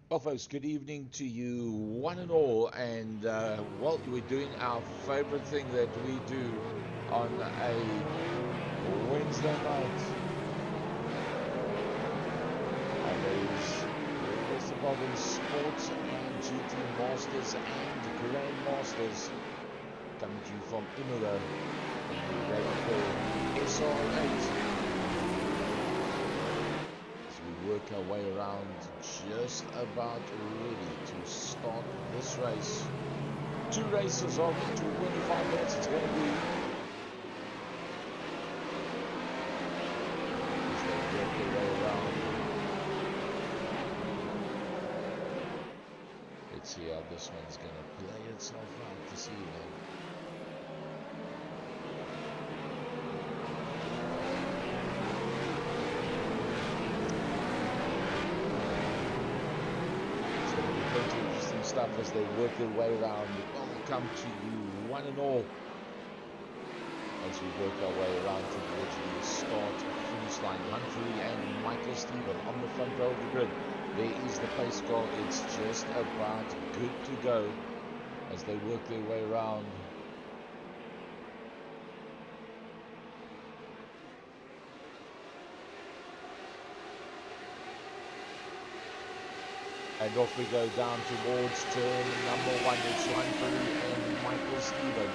Well, folks, good evening to you, one and all. And, well, we're doing our favorite thing that we do on a Wednesday night. And that is the best involving sports and GT Masters and Grand Masters coming to you from IMOLA and the Radical SR8. As we work our way around, just about ready to start this race. Two races of 25 minutes it's going to be. As they work their way around. Let's see how this one's going to play itself out this evening. Stuff as they work their way around. Welcome to you, one and all, as we work our way around towards the start finish line. Humphrey and Michael Stephen on the front row of the grid. There is the pace car. It's just about good to go as they work their way around. And off we go down towards turn number one. It's Humphrey and Michael Stephen.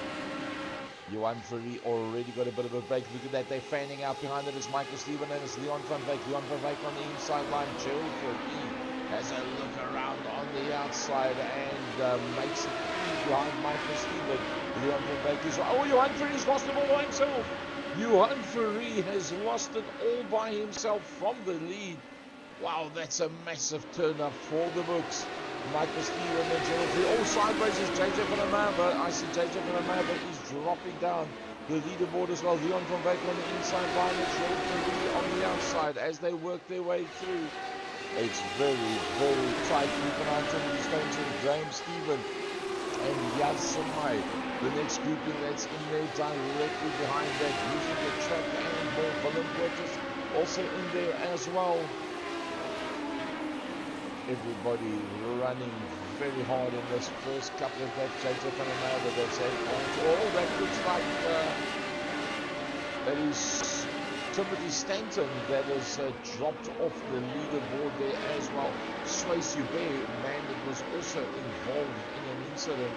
Johan Ferry already got a bit of a break. Look at that, they're fanning out behind it. It's Michael Stephen and it's Leon van Wyk. Leon van Wyk on the inside line. Gerald Ferry has a look around on the outside and makes it behind Michael Stephen. Leon van Wyk is... Oh, Johan Ferry's lost it all by himself. Johan Ferry has lost it all by himself from the lead. Wow, that's a massive turn up for the books. Michael Stephen and Gerald Ferry. Oh, sideways is JJ van der Merwe. I see JJ van der Merwe is dropping down the leaderboard as well. Leon van Wyk on the inside line. It's Gerald Ferry on the outside as they work their way through. It's very, very tight. Keep an eye on it. He's going to Graham Stephen and Yaz Samai. The next grouping that's in there directly behind that. Using the track and more. Willem Burgess also in there as well. Everybody running very hard in this first couple of laps. JJ van der Merwe, that's it. Oh, that looks like that is Timothy Stanton that has dropped off the leaderboard there as well. Swayze Hubert, man, that was also involved in an incident.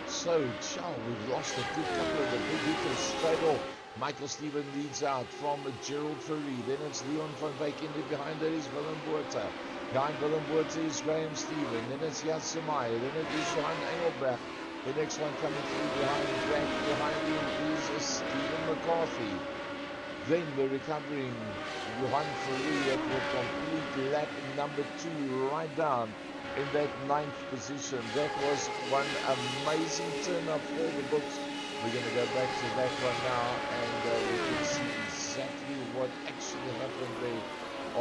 So, we've lost a good couple of the big hitters straight off. Michael Stephen leads out from Gerald Ferry. Then it's Leon van Wyk in there. Behind that is Willem Botha. Behind Willem Botha is Graham Stephen. Then it's Yas Samai. Then it is Johan Engelbrecht. The next one coming through behind him is Stephen McCarthy. Then the recovering Johan Ferry that will complete lap number 2 right down in that 9th position. That was one amazing turn up for the books. We're going to go back to that one now and we can see exactly what actually happened there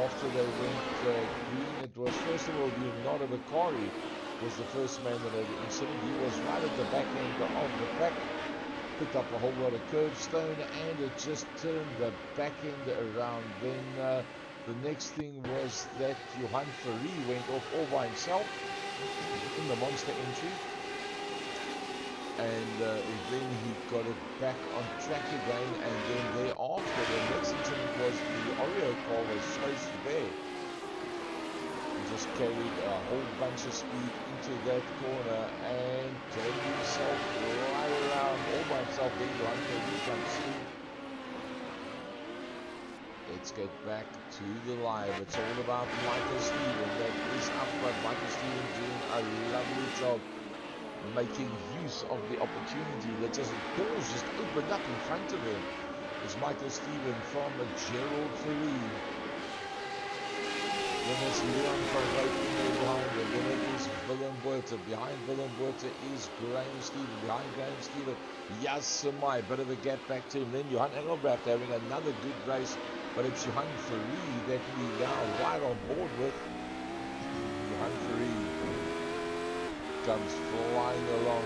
after they went green. It was, first of all, Leonardo Bakari was the first man that had the incident. He was right at the back end of the pack, picked up a whole lot of curbstone and it just turned the back end around. Then the next thing was that Johan Ferry went off all by himself in the monster entry. And then he got it back on track again, and then thereafter the next incident was the Oreo car was Swayze Hubert. He just carried a whole bunch of speed into that corner and turned himself right around all by himself. Then Johan Ferry comes through. Let's get back to the live. It's all about Michael Stephen that is up front. Michael Stephen doing a lovely job, making use of the opportunity that doors just opened up in front of him. Is Michael Stephen from Gerald Ferry. Then it's Leon van Wyk in there behind him. Then it is Willem Botha. Behind Willem Botha is Graham Stephen. Behind Graham Stephen, Yas Samai. Bit of a gap back to him. Then Johan Engelbrecht having another good race. But it's Johan Ferry that we now right on board with. Johan Ferry comes flying along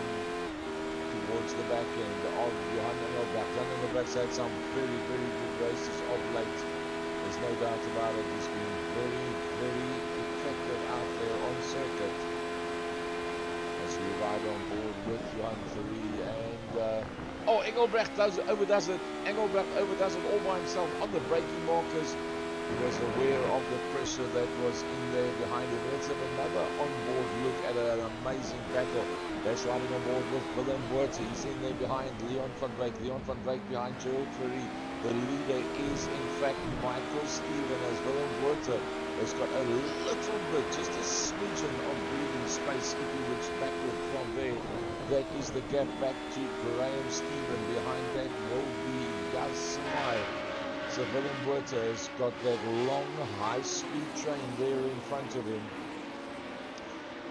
towards the back end of Johan Engelbrecht. Johan Engelbrecht's had some very, very good races of late. There's no doubt about it. He's been very, very effective out there on circuit. As we ride on board with Johan Fourie and Engelbrecht overdoes it. Engelbrecht overdoes it all by himself on the braking markers. He was aware of the pressure that was in there behind him. Let's have another on-board look at an amazing battle. That's riding on board with Willem Buerter. He's in there behind Leon van Wyk. Leon van Wyk behind Gerald Fourie. The leader is in fact Michael Steven, as Willem Buerter has got a little bit, just a smidgen of breathing space if he looks backward from there. That is the gap back to Graham Steven. Behind that will be Yasimai. So Willem Buerter has got that long, high-speed train there in front of him.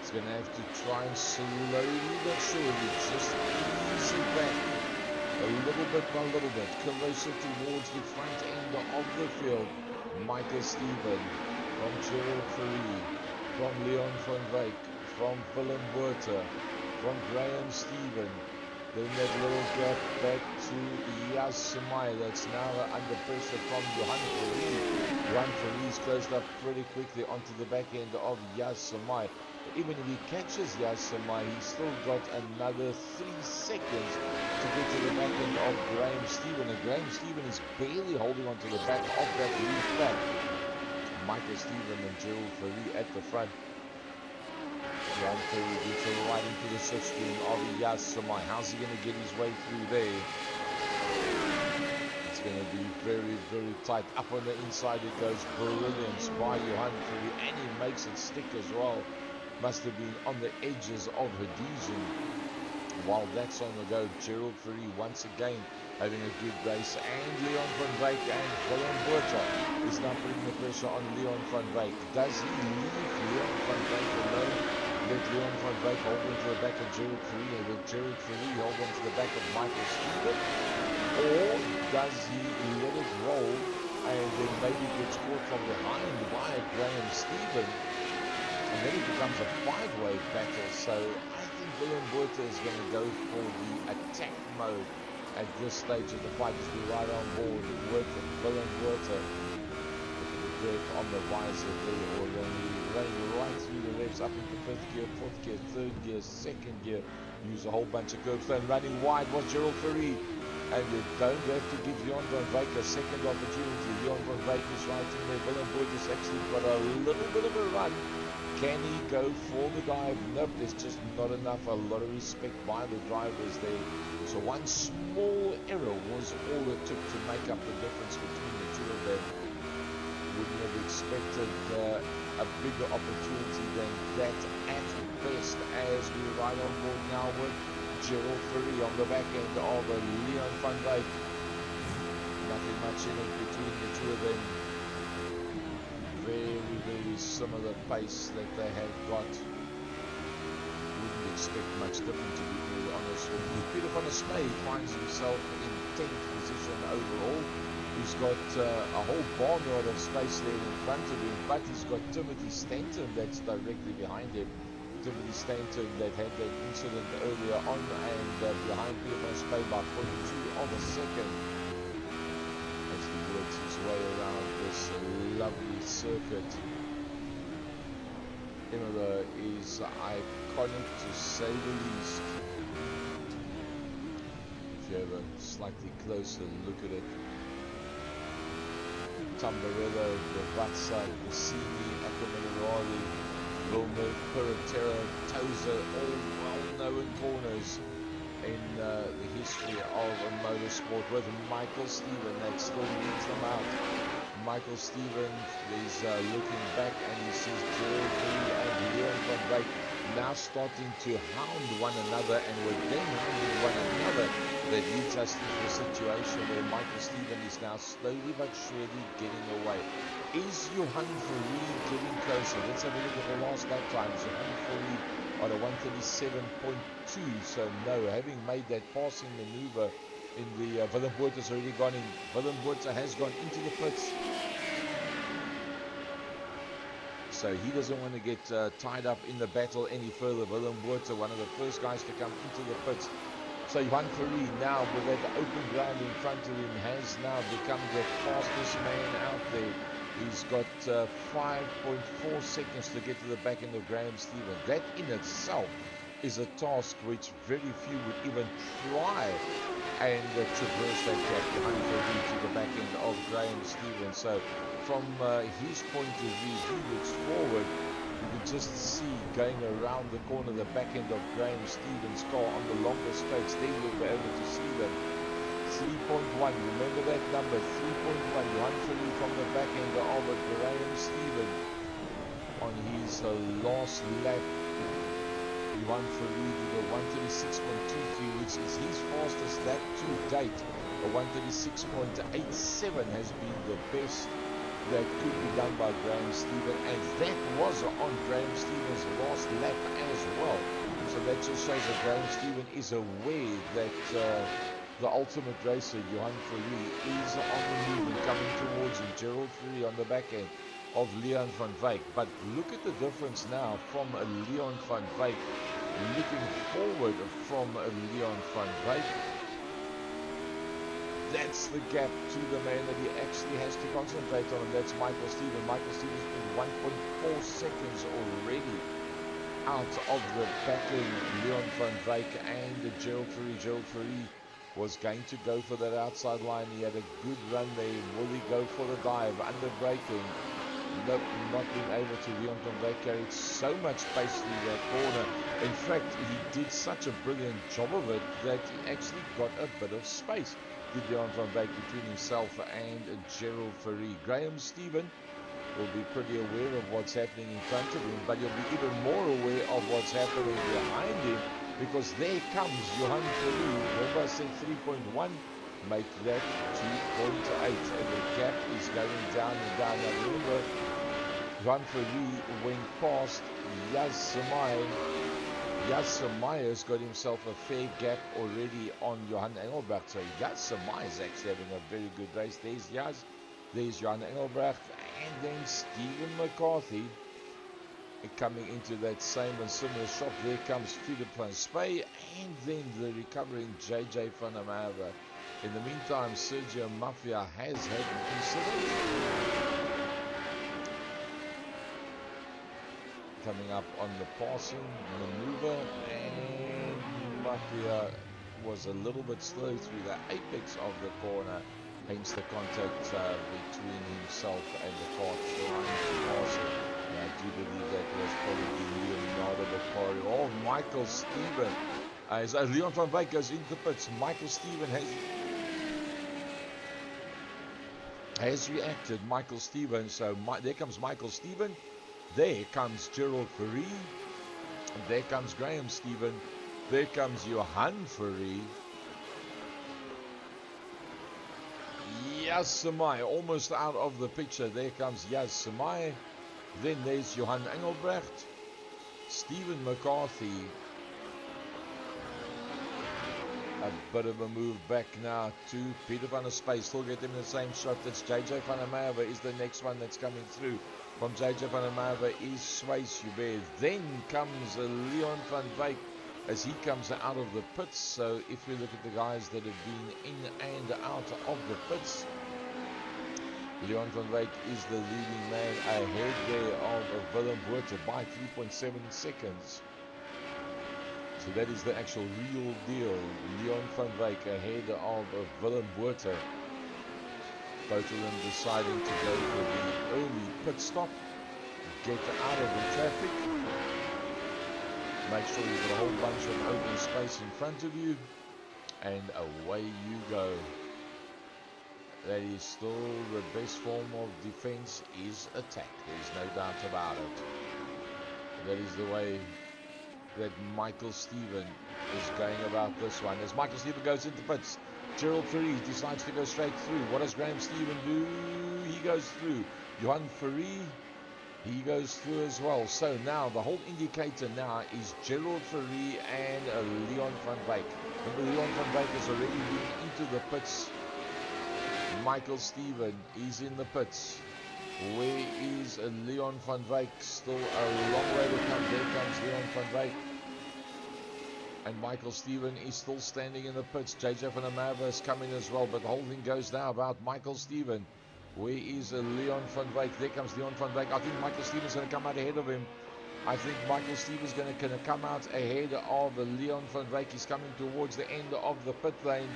He's going to have to try and slowly but surely just ease it back a little bit by little bit, closer towards the front end of the field. Michael Steven, from Gerald Fourie, from Leon van Wyk, from Willem Buerter, from Graham Steven. Then that little gap back to Yasimai. That's now under pressure from Johan Fourie. Johan Fourie's closed up pretty quickly onto the back end of Yasimai. Even if he catches Yasimai, he's still got another 3 seconds to get to the back end of Graham Steven. And Graham Steven is barely holding onto the back of that lead flag. Michael Steven and Gerald Fourie at the front. Johan Fourie gets right into the slipstream of Yasimai. How's he going to get his way through there? It's going to be very, very tight. Up on the inside it goes. Brilliance by Johan Fourie, and he makes it stick as well. Must have been on the edges of Hadesian. While that's on the go, Gerald Fourie once again having a good race, and Leon van Wyk and Willem Buerter is now putting the pressure on Leon van Wyk. Does he leave Leon van Wyk alone? Let Leon van Wyk hold on to the back of Gerald Fourie, and let Gerald Fourie hold on to the back of Michael Steven? Or does he let it roll and then maybe gets caught from behind by Graham Steven? And then it becomes a 5-way battle. So I think Willem Buerter is going to go for the attack mode at this stage of the fight as we ride on board with Willem Buerter. Dirt on the visor there, or running right through the revs, up into 5th gear, 4th gear, 3rd gear, 2nd gear. Use a whole bunch of curbs. Then running wide was Gerald Fourie. And you don't have to give Leon van Wyk a second opportunity. Leon van Wyk is right in there. Willem Buerter's actually got a little bit of a run. Can he go for the dive? Nope, there's just not enough. A lot of respect by the drivers there. So one small error was all it took to make up the difference between the two of them. Wouldn't have expected a bigger opportunity than that at best, as we ride on board now with Gerald Fourie on the back end of Leon van Wyk. Nothing much in it between the two of them. Very, very similar pace that they have got. Wouldn't expect much different, to be very honest with you. Peter van der Snee finds himself in 10th position overall. He's got a whole barnyard of space there in front of him, but he's got Timothy Stanton that's directly behind him. Timothy Stanton that had that incident earlier on, and behind Peter van der Snee by 0.2 of a second. As he works his way around this lovely circuit. IMOLA is iconic to say the least. If you have a slightly closer look at it, Tamburello, Gavazza, Cassini, Acquaminerali, Villeneuve, Perotera, Tozer, all well-known corners in the history of a motorsport, with Michael Steven that still leads them out. Michael Steven is looking back, and he sees Gerald Fourie and Leon van Wyk now starting to hound one another, and with them hounding one another, that leads us into a situation where Michael Steven is now slowly but surely getting away. Is Johan Fourie getting closer? Let's have a look at the last lap times. Johan Fourie on a 137.2, so no, having made that passing maneuver in the Willem Buerter's already gone in. Willem Buerter has gone into the pits, so he doesn't want to get tied up in the battle any further. Willem Buerter, one of the first guys to come into the pits, So Johan Ferry now with that open ground in front of him has now become the fastest man out there. He's got 5.4 seconds to get to the back end of Graham Stevens. That in itself is a task which very few would even try and traverse that gap. Johan Ferry to the back end of Graham Stevens. So from his point of view, he looks forward. You can just see going around the corner the back end of Graham Stevens' car on the longer straights. Then you'll be able to see them. 3.1, remember that number, 3.1, Johan Ferry from the back end of Graham Stevens on his last lap. Johan Ferry did a 136.23, which is his fastest lap to date. A 136.87 has been the best that could be done by Graham Stevens, and that was on Graham Stevens' last lap as well. So that just shows that Graham Stevens is aware that the ultimate racer, Johan Ferry, is on the move and coming towards him. Gerald Ferry on the back end of Leon van Wyk. But look at the difference now from Leon van Wyk, looking forward from Leon van Wyk. That's the gap to the man that he actually has to concentrate on, and that's Michael Stevens. Michael Stevens is 1.4 seconds already out of the back of Leon van Wyk and Gerald Ferry. Gerald Ferry was going to go for that outside line. He had a good run there. Will he go for the dive? Under braking. Nope, not being able to. Leon van Wyk carried so much pace through that corner. In fact, he did such a brilliant job of it that he actually got a bit of space. Did Leon van Wyk between himself and Gerald Ferry. Graham Stevens will be pretty aware of what's happening in front of him, but he'll be even more aware of what's happening behind him, because there comes Johan Ferry. Remember I said 3.1? Make that 2.8, and the gap is going down and down. Now remember, Johan Ferry went past Yas Samai. Yas Samai has got himself a fair gap already on Johan Engelbrecht. So Yas Samai is actually having a very good race. There's Yas, there's Johan Engelbrecht, and then Stephen McCarthy coming into that same and similar shot. There comes Philip van Spey, and then the recovering JJ van der Merwe. In the meantime, Sergio Mafia has had an incident. Coming up on the passing maneuver, and Mafia was a little bit slow through the apex of the corner, hence the contact between himself and the car trying to pass it. And I do believe that was probably Leonardo Bacari. Oh, Michael Stevens. As Leon van Wyk goes into the pits, Michael Stevens has reacted. Michael Stevens. So there comes Michael Stevens. There comes Gerald Ferry. There comes Graham Stevens. There comes Johan Ferry. Yas Samai almost out of the picture. There comes Yas Samai. Then there's Johan Engelbrecht. Stephen McCarthy. A bit of a move back now to Peter van der Spey. Still get him in the same shot. That's JJ van der Merwe is the next one that's coming through. From JJ van der Merwe is Swayze Hubert. Then comes Leon van Wyk as he comes out of the pits. So if we look at the guys that have been in and out of the pits, Leon van Wyk is the leading man ahead there of Willem Botha by 3.7 seconds. So that is the actual real deal. Leon van Wyk ahead of Willem Botha. Both of them deciding to go for the early pit stop. Get out of the traffic. Make sure you've got a whole bunch of open space in front of you. And away you go. That is still the best form of defense is attack. There's no doubt about it. That is the way that Michael Stevens is going about this one. As Michael Stevens goes into pits, Gerald Ferry decides to go straight through. What does Graham Stevens do? He goes through. Johan Ferry, he goes through as well. So now the whole indicator now is Gerald Ferry and Leon van Wyk. Remember, Leon van Wyk has already been into the pits. Michael Stevens is in the pits. Where is Leon van Wyk? Still a long way to come. There comes Leon van Wyk. And Michael Stephen is still standing in the pits. JJ van der Merwe is coming as well, but the whole thing goes now about Michael Stephen. Where is Leon van Wyk? There comes Leon van Wyk. I think Michael Stephen's going to come out ahead of him. I think Michael Stevens going to come out ahead of Leon van Wyk. He's coming towards the end of the pit lane.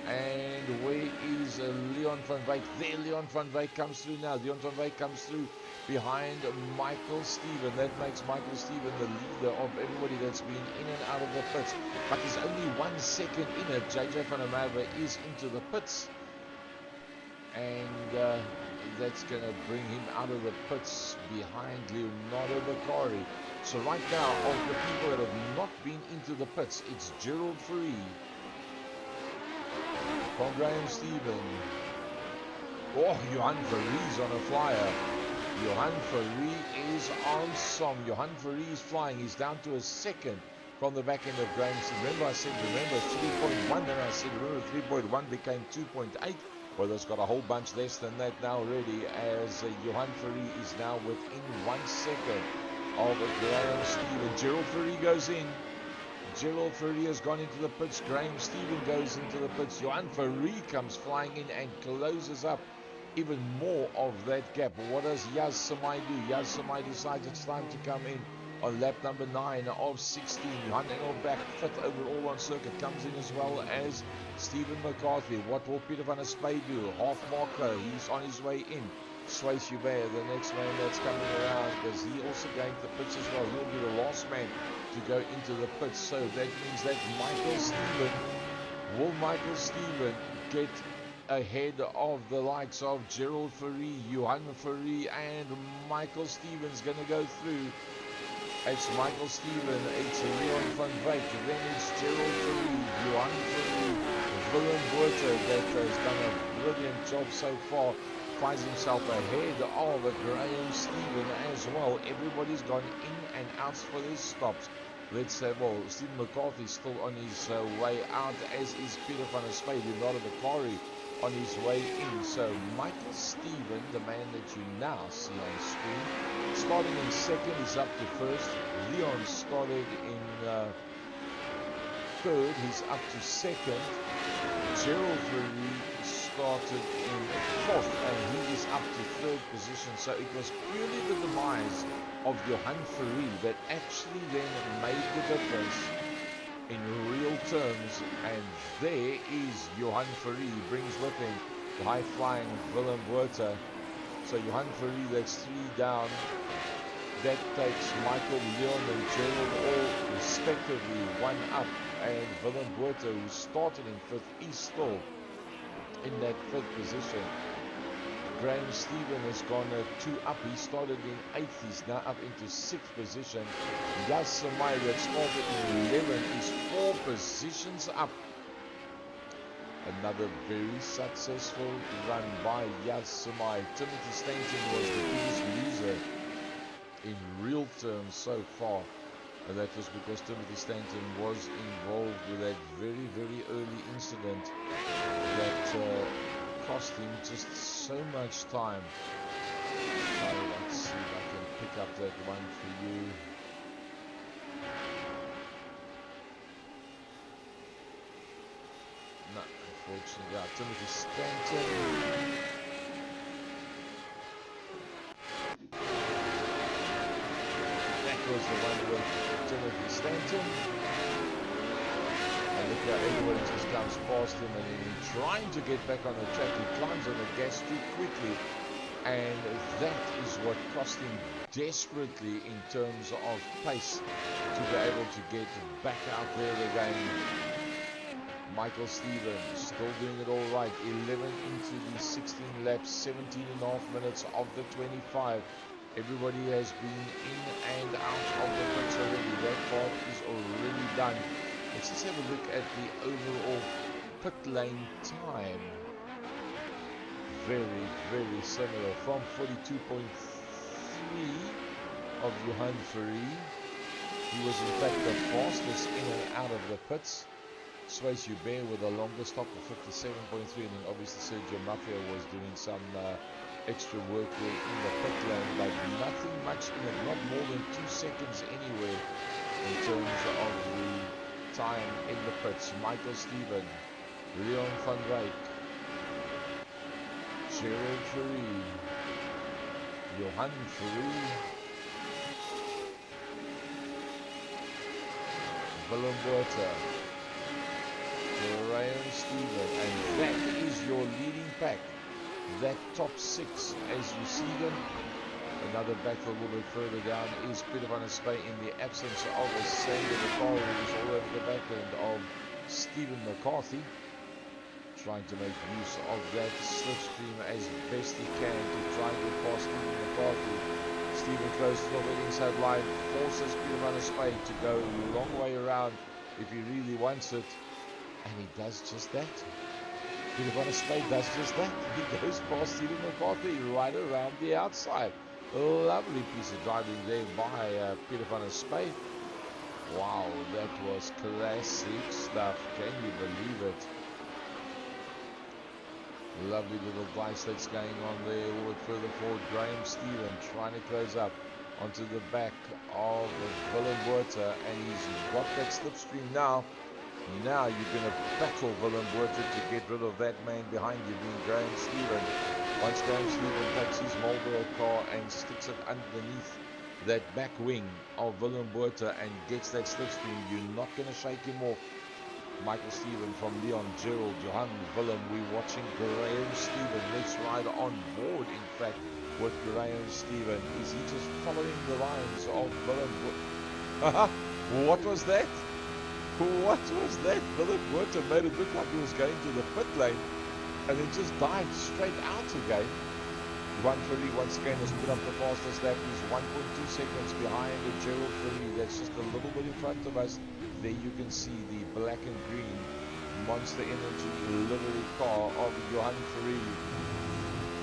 And where is Leon van Wyk? There Leon van Wyk comes through now. Leon van Wyk comes through behind Michael Steven. That makes Michael Steven the leader of everybody that's been in and out of the pits. But there's only 1 second in it. JJ van der Merwe is into the pits. And that's going to bring him out of the pits behind Leonardo Bakari. So right now, of the people that have not been into the pits, it's Gerald Fourie from Graham Stephen. Oh, Johan Fourie on a flyer. Johan Fourie is on some. Johan Fourie is flying. He's down to a second from the back end of Graham Stephen. Remember I said, 3.1. Then I said, remember 3.1 became 2.8. Well, it's got a whole bunch less than that now already, as Johan Fourie is now within 1 second of Graham Stephen. Gerald Fourie goes in. Gerald Fourie has gone into the pits. Graham Stephen goes into the pits. Johan Fourie comes flying in and closes up even more of that gap. What does Yaz Samai do? Yaz Samai decides it's time to come in on lap number 9 of 16. Johan Engelbrecht, 5th overall on circuit, comes in as well as Stephen McCarthy. What will Peter van der Spey do? Half marker, he's on his way in. Sway Hubert, the next man that's coming around, because he also going to the pits as well. He'll be the last man to go into the pits. So that means that Michael Stephen get ahead of the likes of Gerald Fourie, Johan Fourie, and Michael Stephen's going to go through. It's Michael Stephen, it's Leon van Wyk, then it's Gerald Fourie, Johan Fourie, Willem Botha that has done a brilliant job so far, finds himself ahead of Graham Stephen as well. Everybody's gone in and out for their stops. Let's say, well, Stephen McCarthy is still on his way out, as is Peter van der Spey, Leonardo Bakari on his way in. So Michael Stephen, the man that you now see on screen, starting in second, is up to first. Leon started in third, he's up to second. Gerald Fourie started in fourth, and he is up to third position. So it was purely the demise of Johan Fourie that actually then made the difference in real terms. And there is Johan Fourie. He brings with him the high-flying Willem Botha. So Johan Fourie, that's 3 down. That takes Michael, Leon and Gerald all respectively 1 up. And Willem Botha, who started in 5th, is still in that 5th position. Graham Stephen has gone 2 up. He started in 8th. He's now up into 6th position. Yaz Samai, that started in 11, is 4 positions up. Another very successful run by Yaz Samai. Timothy Stanton was the biggest loser in real terms so far. And that was because Timothy Stanton was involved with that very, very early incident that cost him just so much time. So let's see if I can pick up that one for you. No, unfortunately, yeah, Timothy Stanton. That was the one with Timothy Stanton. And look how everybody just comes past him, and in trying to get back on the track, he climbs on the gas too quickly, and that is what cost him desperately in terms of pace to be able to get back out there again. Michael Stephen still doing it all right. 11 into the 16 laps, 17 and a half minutes of the 25. Everybody has been in and out of the pits already. That part is already done. Let's just have a look at the overall pit lane time. Very, very similar. From 42.3 of Johan Fourie. He was in fact the fastest in and out of the pits. Sway Hubert with a longer stop of 57.3, and then obviously Sergio Mafia was doing some extra work there in the pit lane, but nothing much in it, not more than 2 seconds anywhere in terms of the time in the pits. Michael Steven, Leon van Wyk, Gerald Fourie, Johan Fourie, Willem Botha, Graham Steven, and that is your leading pack. That top 6 as you see them. Another battle a little bit further down is Peter van der Spey in the absence of a Sander de Paul, who's all over the back end of Stephen McCarthy, trying to make use of that slipstream as best he can to try and get past Stephen McCarthy. Stephen closes off the inside line, forces Peter van der Spey to go a long way around if he really wants it, and he does just that. Peter van der Spey does just that. He goes past Stephen McCarthy right around the outside. Lovely piece of driving there by Peter van der Spey. Wow, that was classic stuff. Can you believe it? Lovely little dice that's going on there. A little bit further forward, Graham Steven trying to close up onto the back of Willem Botha, and he's got that slipstream now. Now you're going to battle Willem Botha to get rid of that man behind you, being Graham Steven. Once Graham Steven takes his Marlboro car and sticks it underneath that back wing of Willem Botha and gets that slipstream, you're not going to shake him off. Michael Steven from Leon, Gerald, Johan, Willem. We're watching Graham Steven. Let's ride on board, in fact, with Graham Steven. Is he just following the lines of Willem Botha? What was that? What was that? Willem Botha made it look like he was going to the pit lane and then just dived straight out again. Johan Fourie once again has put up the fastest lap. He's 1.2 seconds behind Gerald Fourie. That's just a little bit in front of us. There you can see the black and green Monster Energy livery car of Johan Fourie.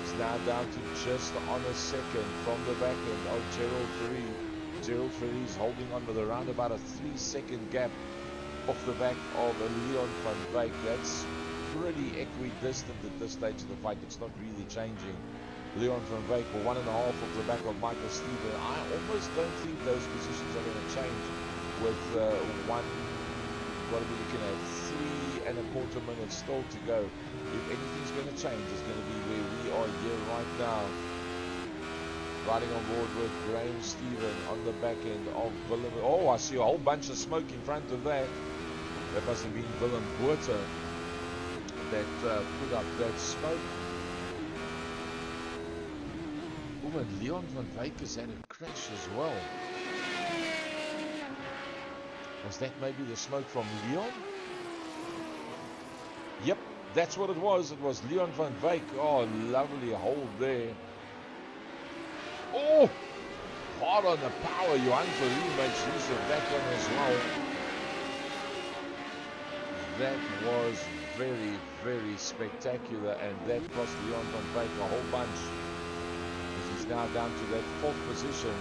It's now down to just on a second from the back end of Gerald Fourie. Gerald Fourie is holding on with around about a 3-second gap off the back of Leon van Wyk. That's pretty equidistant at this stage of the fight. It's not really changing. Leon van Wyk for 1.5 off the back of Michael Steven. I almost don't think those positions are going to change with what are we looking at? 3.25 minutes still to go. If anything's going to change, it's going to be where we are here right now. Riding on board with Graham Steven on the back end of Willem. Oh, I see a whole bunch of smoke in front of that. That must have been Willem Botha that put up that smoke. Oh, and Leon van Wyk has had a crash as well. Was that maybe the smoke from Leon? Yep, that's what it was. It was Leon van Wyk. Oh, lovely hold there. Oh, hard on the power. Johan Fourie makes use of that one as well. That was very, very spectacular, and that cost Leon van Wyk a whole bunch. He's now down to that 4th position.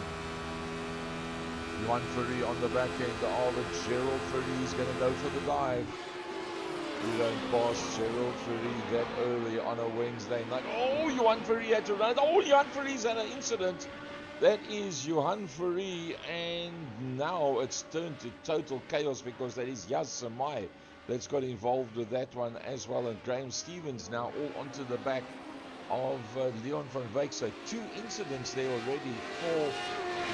Johan Fourie on the back end of it. Gerald Fourie is going to go for the dive. We don't pass Gerald Fourie that early on a Wednesday night. Oh, Johan Fourie had to run. Oh, Johan Fourie's had an incident. That is Johan Fourie, and now it's turned to total chaos because that is Yaz Samai that's got involved with that one as well. And Graham Stevens now all onto the back of Leon van Wyk. So 2 incidents there already for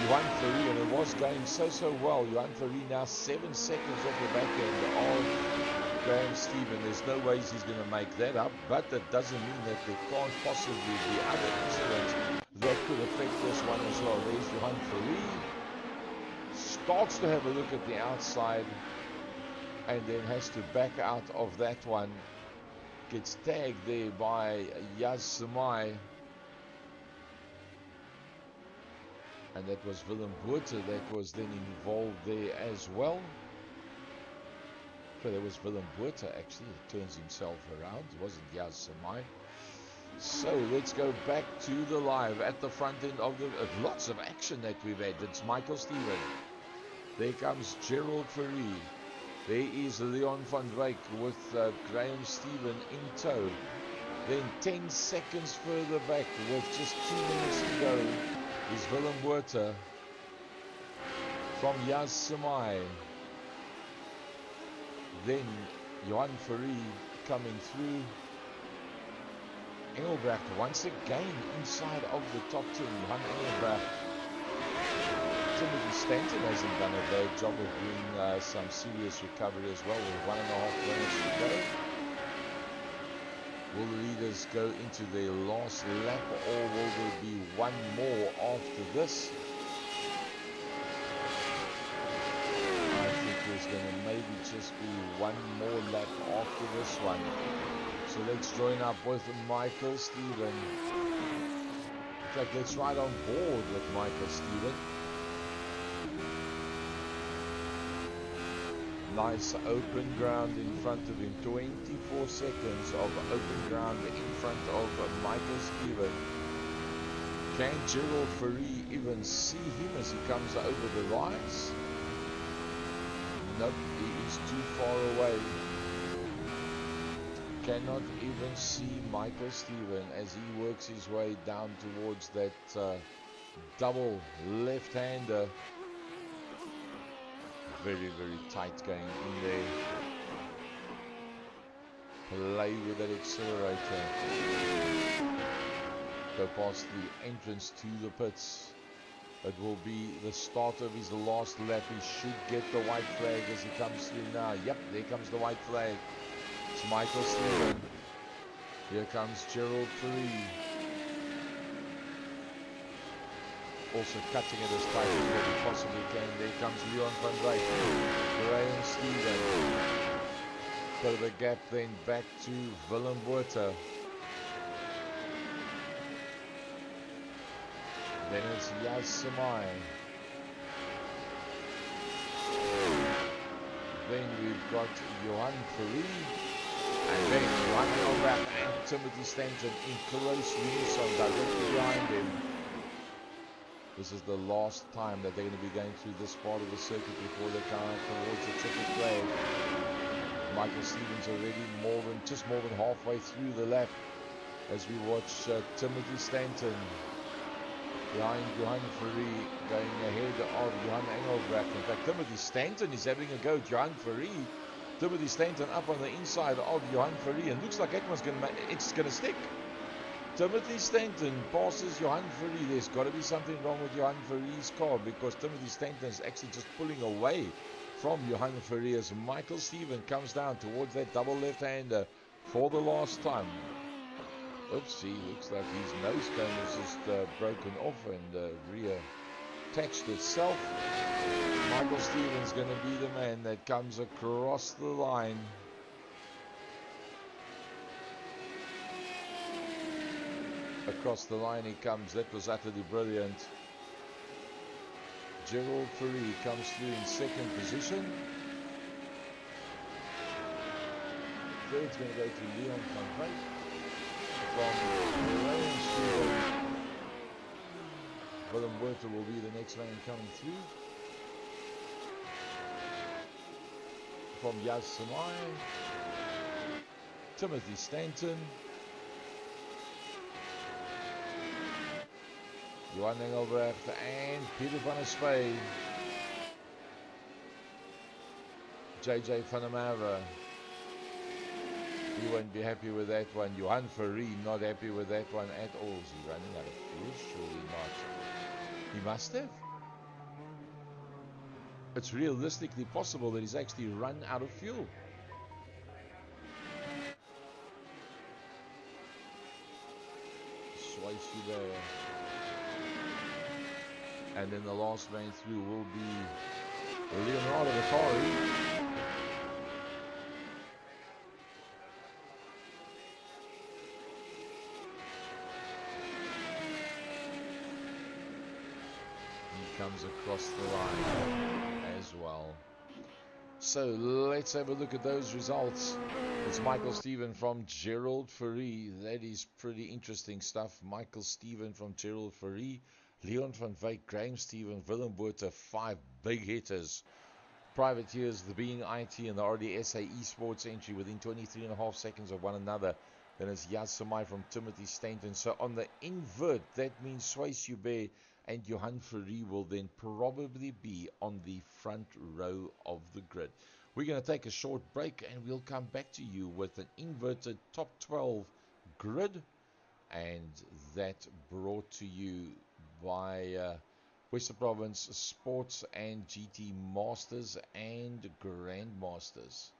Johan Fourie, and it was going so well. Johan Fourie now 7 seconds off the back end of Graham Steven. There's no ways he's going to make that up, but that doesn't mean that there can't possibly be other incidents that could affect this one as well. There's Johan Fourie. Starts to have a look at the outside and then has to back out of that one. Gets tagged there by Yaz Samai. And that was Willem Botha that was then involved there as well. So there was Willem Botha actually. He turns himself around. It wasn't Yaz Samai. So let's go back to the live at the front end of the... lots of action that we've had. It's Michael Steven. There comes Gerald Fourie. There is Leon van Wyk with Graham Steven in tow. Then 10 seconds further back with just 2 minutes to go is Willem Botha from Yaz Samai. Then Johan Fourie coming through. Engelbrecht once again inside of the top 10. Johan Engelbrecht. Timothy Stanton hasn't done a bad job of doing some serious recovery as well with 1.5 minutes to go. Will the leaders go into their last lap, or will there be one more after this? I think there's going to maybe just be one more lap after this one. So let's join up with Michael Stephen. In fact, let's ride on board with Michael Stephen. Nice open ground in front of him. 24 seconds of open ground in front of Michael Stephen. Can Gerald Fourie even see him as he comes over the rise? Nope, he is too far away. Cannot even see Michael Stephen as he works his way down towards that double left-hander. Very, very tight going in there. Play with that accelerator. Go past the entrance to the pits. It will be the start of his last lap. He should get the white flag as he comes through now. Yep, there comes the white flag. It's Michael Stephen. Here comes Gerald Fourie. Also cutting it as tight as what he possibly can. There comes Leon van Wyk. Graham Stephen. Bit of a gap then back to Willem Botha. Then it's Yas Semai. Then we've got Johan Fourie. And then Johan Engelbrecht and Timothy Stanton in close unison directly behind him. This is the last time that they're going to be going through this part of the circuit before they come towards the checkered flag. Michael Stephen's already just more than halfway through the lap as we watch Timothy Stanton behind Johan Fourie going ahead of Johan Engelbrecht. In fact, Timothy Stanton is having a go at Johan Fourie. Timothy Stanton up on the inside of Johan Fourie, and looks like that one's it's going to stick. Timothy Stanton passes Johan Fourie. There's got to be something wrong with Johan Fourie's car, because Timothy Stanton is actually just pulling away from Johan Fourie as Michael Stephen comes down towards that double left-hander for the last time. Oopsie, looks like his nose cone is just broken off and reattached itself. Michael Stephen's going to be the man that comes across the line. Across the line he comes. That was utterly brilliant. Gerald Fourie comes through in second position. Third's going to go to Leon van Wyk. From Graham Stephen, Willem Botha will be the next man coming through. From Yas Semai, Timothy Stanton, Johan Engelbrecht and Peter van der Spey. JJ van der Merwe. He won't be happy with that one. Johan Fourie not happy with that one at all. Is he running out of fuel? Surely not. He must have. It's realistically possible that he's actually run out of fuel. Swayze there. And then the last man through will be Leonardo Vittori. Comes across the line as well. So let's have a look at those results. It's Michael Stephen from Gerald Fourie. That is pretty interesting stuff. Michael Stephen from Gerald Fourie, Leon van Wyk, Graham Stephen, Willem Botha, 5 big hitters. Privateers, the Being IT and the RDSA Esports entry within 23.5 seconds of one another. Then it's Yas Semai from Timothy Stanton. So on the invert, that means Swayze and Johan Fourie will then probably be on the front row of the grid. We're going to take a short break and we'll come back to you with an inverted top 12 grid, and that brought to you by Western Province Sports and GT Masters and Grandmasters.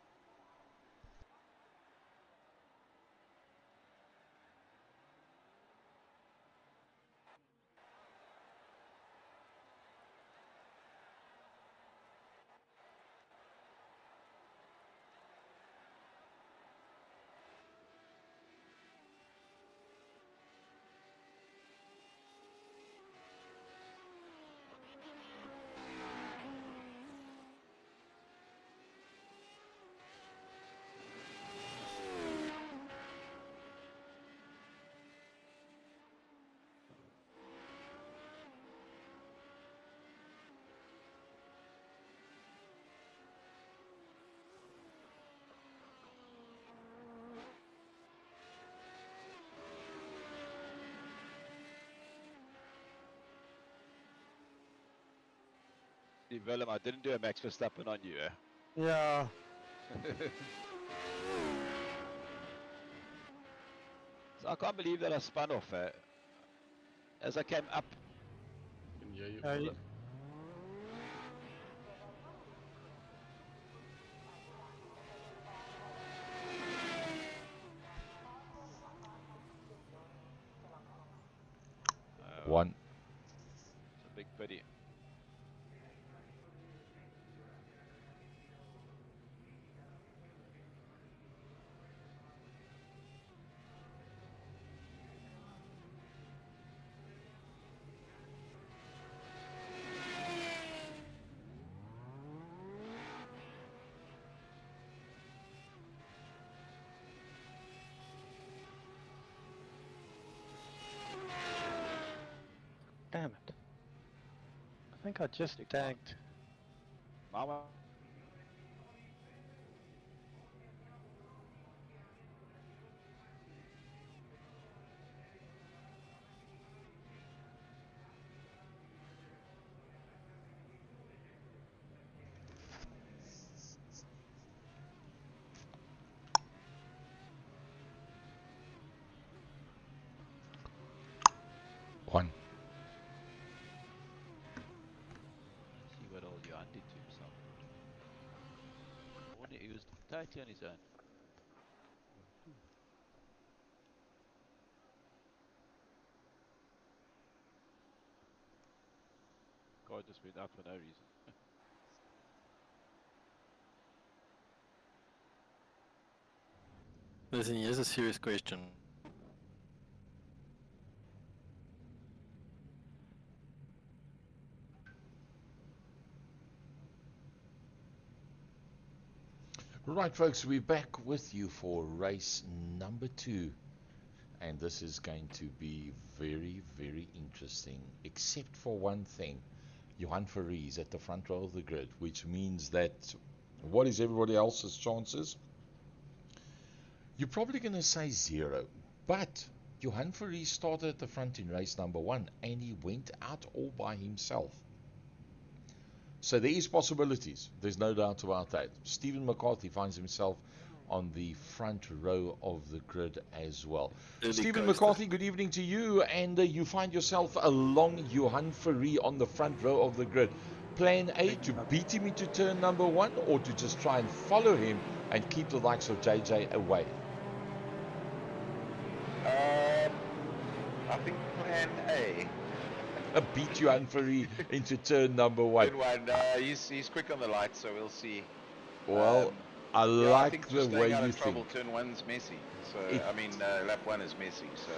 Willem, I didn't do a Max Verstappen on you, eh? Yeah. So I can't believe that I spun off, as I came up. Yeah, you Uh, Willem. One. It's a big pity. Damn it. I think I just tagged. Mama. One. See what old Johan did to himself. He was totally on his own. God just went out for no reason. Listen, here's a serious question. Right, folks, we're back with you for race number 2. And this is going to be very, very interesting, except for one thing. Johan Fourie is at the front row of the grid, which means that what is everybody else's chances? You're probably going to say 0. But Johan Fourie started at the front in race number 1, and he went out all by himself. So there is possibilities. There's no doubt about that. Stephen McCarthy finds himself on the front row of the grid as well. Early Stephen coaster. McCarthy, good evening to you. And you find yourself along Johan Fourie on the front row of the grid. Plan A, to beat him into turn number 1, or to just try and follow him and keep the likes of JJ away? I think plan A. Beat Johan Fourie into turn number 1. Good one. He's quick on the light, so we'll see. Well, I Yeah, I like think the just way staying out you of trouble. think. Turn 1's messy. So It- I mean, lap 1 is messy. So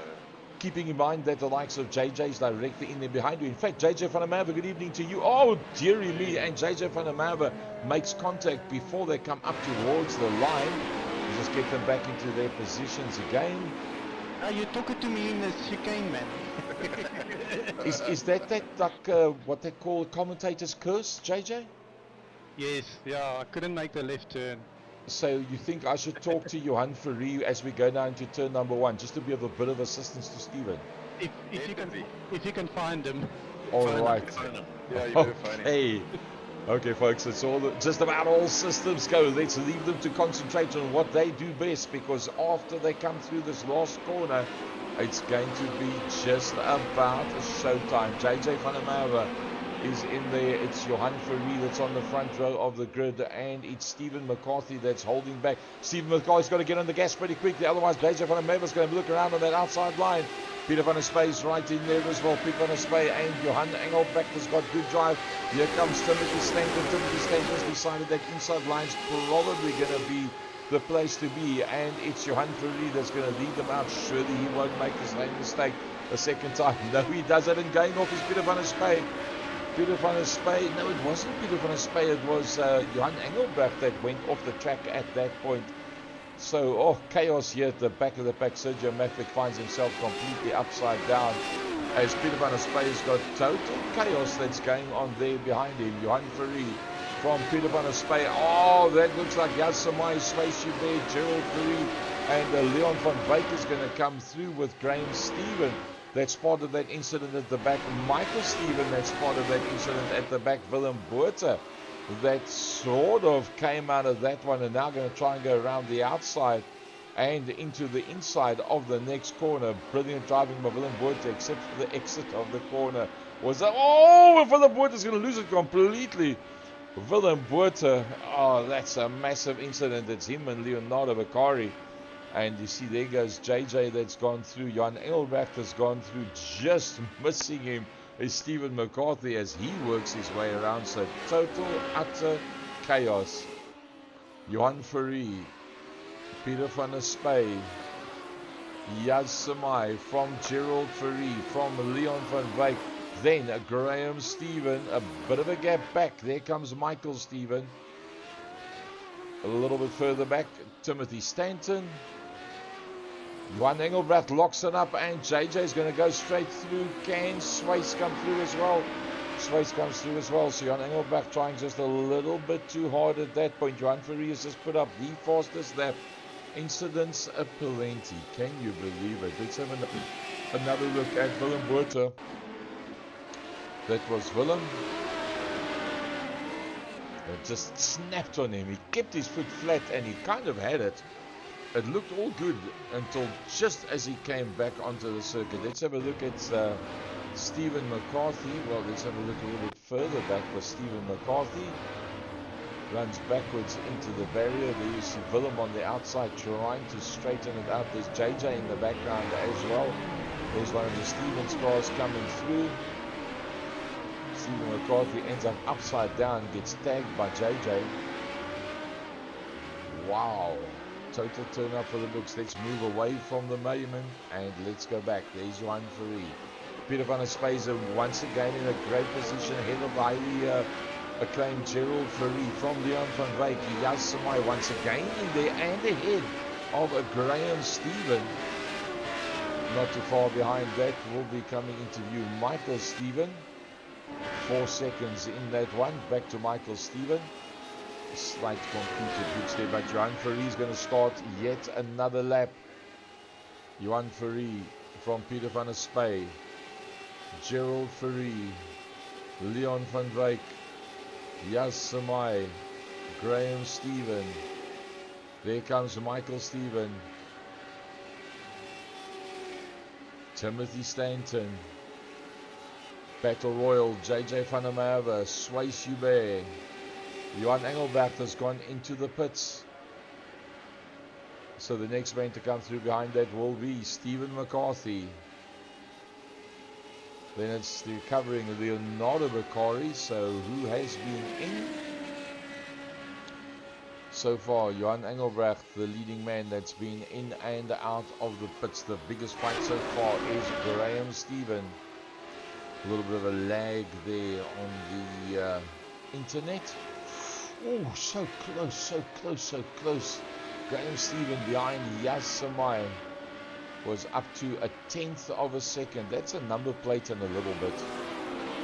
Keeping in mind that the likes of JJ is directly in there behind you. In fact, JJ van der Merwe, good evening to you. Oh, dearie me. And JJ van der Merwe makes contact before they come up towards the line. You just get them back into their positions again. You're talking to me in the chicane, man. Is that like what they call commentator's curse, JJ? Yes, yeah, I couldn't make the left turn. So you think I should talk to Johan Fourie as we go down to turn number 1, just to be of a bit of assistance to Stephen? If you can find him. All right. yeah, you better phone him. Okay. Okay, folks, it's just about all systems go. Let's leave them to concentrate on what they do best, because after they come through this last corner, it's going to be just about a showtime. JJ van der Merwe is in there. It's Johan Fourie that's on the front row of the grid, and it's Stephen McCarthy that's holding back. Stephen McCarthy's got to get on the gas pretty quickly, otherwise JJ van der Merwe is going to look around on that outside line. Peter van der Spey's right in there as well. Peter van der Spey and Johan Engelbrecht has got good drive. Here comes Timothy Stanton. Timothy Stanton's decided that inside line's probably going to be the place to be, and it's Johan Fourie that's going to lead them out. Surely he won't make the same mistake a second time. No, he doesn't, and going off is Peter van der Spey. Peter van der Spey, no, it wasn't Peter van der Spey, it was Johan Engelbrecht that went off the track at that point. So, chaos here at the back of the pack. Sergio Maffick finds himself completely upside down as Peter van der Spey has got total chaos that's going on there behind him. Johan Fourie from Peter van der Spey. Oh, that looks like Yasamai, Space Hubert, Gerald Fourie, and Leon van Wyk is going to come through with Graham Stephen. That's part of that incident at the back. Michael Stephen, that's part of that incident at the back. Willem Botha, that sort of came out of that one, and now going to try and go around the outside and into the inside of the next corner. Brilliant driving by Willem Botha, except for the exit of the corner was that. Oh, Willem Botha is going to lose it completely. Willem Botha, oh, that's a massive incident. It's him and Leonardo Bakari. And you see, there goes JJ that's gone through. Johan Engelbrecht has gone through. Just missing him is Stephen McCarthy as he works his way around. So total, utter chaos. Johan Fourie, Peter van der Spey, Yaz Samai from Gerald Fourie, from Leon van Wyk. Then Graham Stephen, a bit of a gap back. There comes Michael Stephen. A little bit further back, Timothy Stanton. Johan Engelbrecht locks it up, and JJ is going to go straight through. Can Swace come through as well? Swace comes through as well. So Johan Engelbrecht trying just a little bit too hard at that point. Johan Fourie has just put up the fastest lap. Incidents aplenty. Can you believe it? Let's have another look at Willem Botha. That was Willem. It just snapped on him. He kept his foot flat and he kind of had it. It looked all good until just as he came back onto the circuit. Let's have a look at Stephen McCarthy. Well, let's have a look a little bit further back with Stephen McCarthy. Runs backwards into the barrier. There you see Willem on the outside trying to straighten it out. There's JJ in the background as well. There's one of the Stevens cars coming through. Stephen McCarthy ends up upside down, gets tagged by JJ. Wow. Total turn up for the books. Let's move away from the Mayman and let's go back. There's Johan Fourie. Peter van der Spey once again in a great position ahead of the highly acclaimed Gerald Fourie from Leon van Wyk. Yaz Samai once again in there and ahead of a Graham Stephen. Not too far behind that will be coming into view Michael Stephen. 4 seconds in that one. Back to Michael Stephen. Slight computer glitch there, but Johan Fourie is going to start yet another lap. Johan Fourie from Peter van der Spey, Gerald Fourie, Leon van Wyk, Yaz Samai, Graham Stephen. There comes Michael Stephen, Timothy Stanton, Battle Royal, JJ van der Merwe, Swace Hubert. Johan Engelbrecht has gone into the pits. So the next man to come through behind that will be Stephen McCarthy. Then it's the covering of Leonardo Bakari. So who has been in? So far, Johan Engelbrecht, the leading man that's been in and out of the pits. The biggest fight so far is Graham Stephen. A little bit of a lag there on the internet. Oh, so close, so close, so close. Graham Stephen behind Yaz Samai was up to a 1/10 of a second. That's a number plate and a little bit.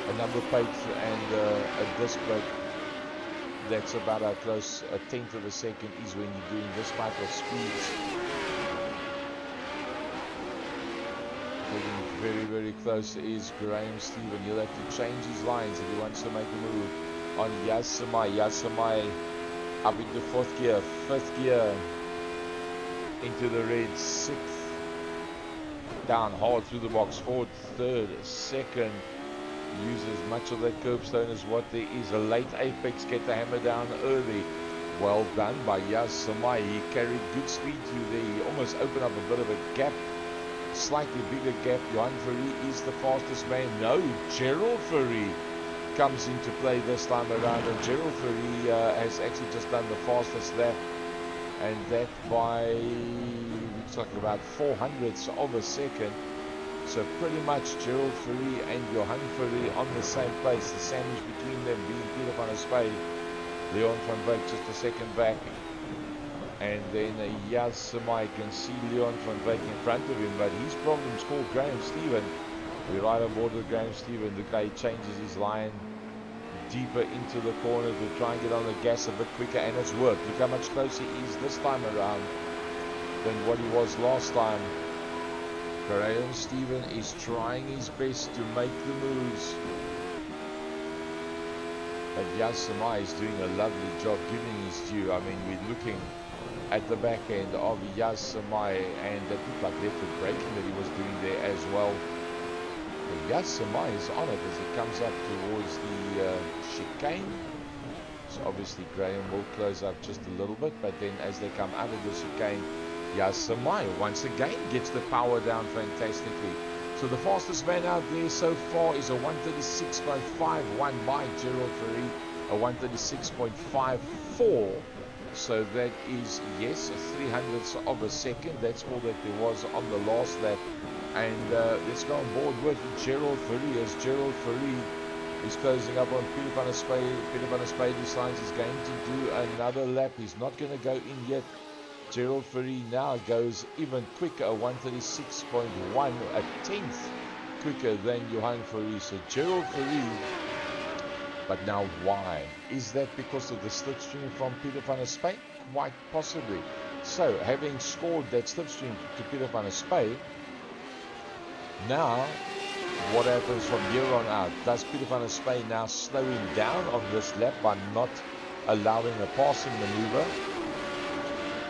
A number plate and a disc brake. That's about how close a 1/10 of a second is when you're doing this type of speeds. Getting very, very close is Graham Stephen. He'll have to change his lines if he wants to make a move on Yasamai. Yasamai up into 4th gear, 5th gear into the red, 6th. Down hard through the box, 4th, 3rd, 2nd. Uses much of that curbstone as what there is. A late apex, get the hammer down early. Well done by Yasamai. He carried good speed through there. He almost opened up a bit of a gap. Slightly bigger gap. Johan Fourie is the fastest man. No, Gerald Fourie comes into play this time around. And Gerald Fourie has actually just done the fastest lap. And that by, looks like about 400ths of a second. So pretty much Gerald Fourie and Johan Fourie on the same place. The sandwich between them being Peter van der Spey. Leon van Wyk just a second back. And then Yasamai can see Leon van Wyk in front of him. But his problem's called Graham Stephen. We're right on board with Graham Stephen. The guy changes his line deeper into the corner to try and get on the gas a bit quicker. And it's worked. Look how much closer he is this time around than what he was last time. Graham Stephen is trying his best to make the moves. But Yasamai is doing a lovely job giving his due. I mean, we're looking at the back end of Yasamai, and that looked like left foot braking that he was doing there as well. But Yasamai is on it as he comes up towards the chicane. So obviously Graham will close up just a little bit, but then as they come out of the chicane, Yasamai once again gets the power down fantastically. So the fastest man out there so far is a 136.51 by Gerald Fourie, a 136.54. So that is, yes, 300ths of a second. That's all that there was on the last lap. And let's go on board with Gerald Fourie as Gerald Fourie is closing up on Peter van der Spey. Peter van der Spey decides he's going to do another lap. He's not going to go in yet. Gerald Fourie now goes even quicker, 136.1, a 10th quicker than Johan Fourie. So Gerald Fourie, but now why? Is that because of the slipstream from Peter van der Spey? Quite possibly. So having scored that slipstream to Peter van der Spey, now what happens from here on out? Does Peter van der Spey now slow him down on this lap by not allowing a passing maneuver?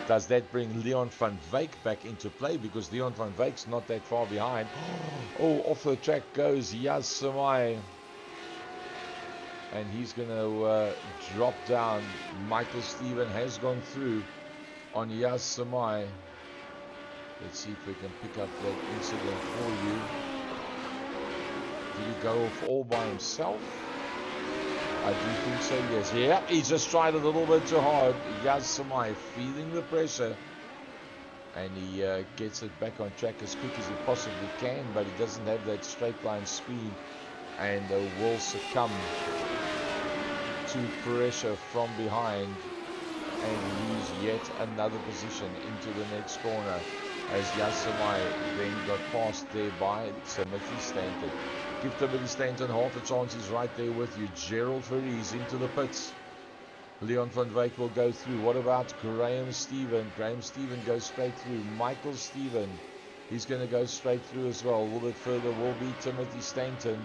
Does that bring Leon van Wyk back into play? Because Leon van Wyk's not that far behind. Oh, off the track goes Yasamai. And he's going to drop down. Michael Stephen has gone through on Yasamai. Let's see if we can pick up that incident for you. Did he go off all by himself? I do think so, yes. Yeah, he just tried a little bit too hard. Yasamai feeling the pressure. And he gets it back on track as quick as he possibly can. But he doesn't have that straight line speed. And will succumb to pressure from behind. And lose yet another position into the next corner. As Yasamai then got passed there by Timothy Stanton. Give Timothy Stanton half a chance, he's right there with you. Gerald Fourie is into the pits. Leon van Wyk will go through. What about Graham Stephen? Graham Stephen goes straight through. Michael Stephen, he's going to go straight through as well. A little bit further will be Timothy Stanton.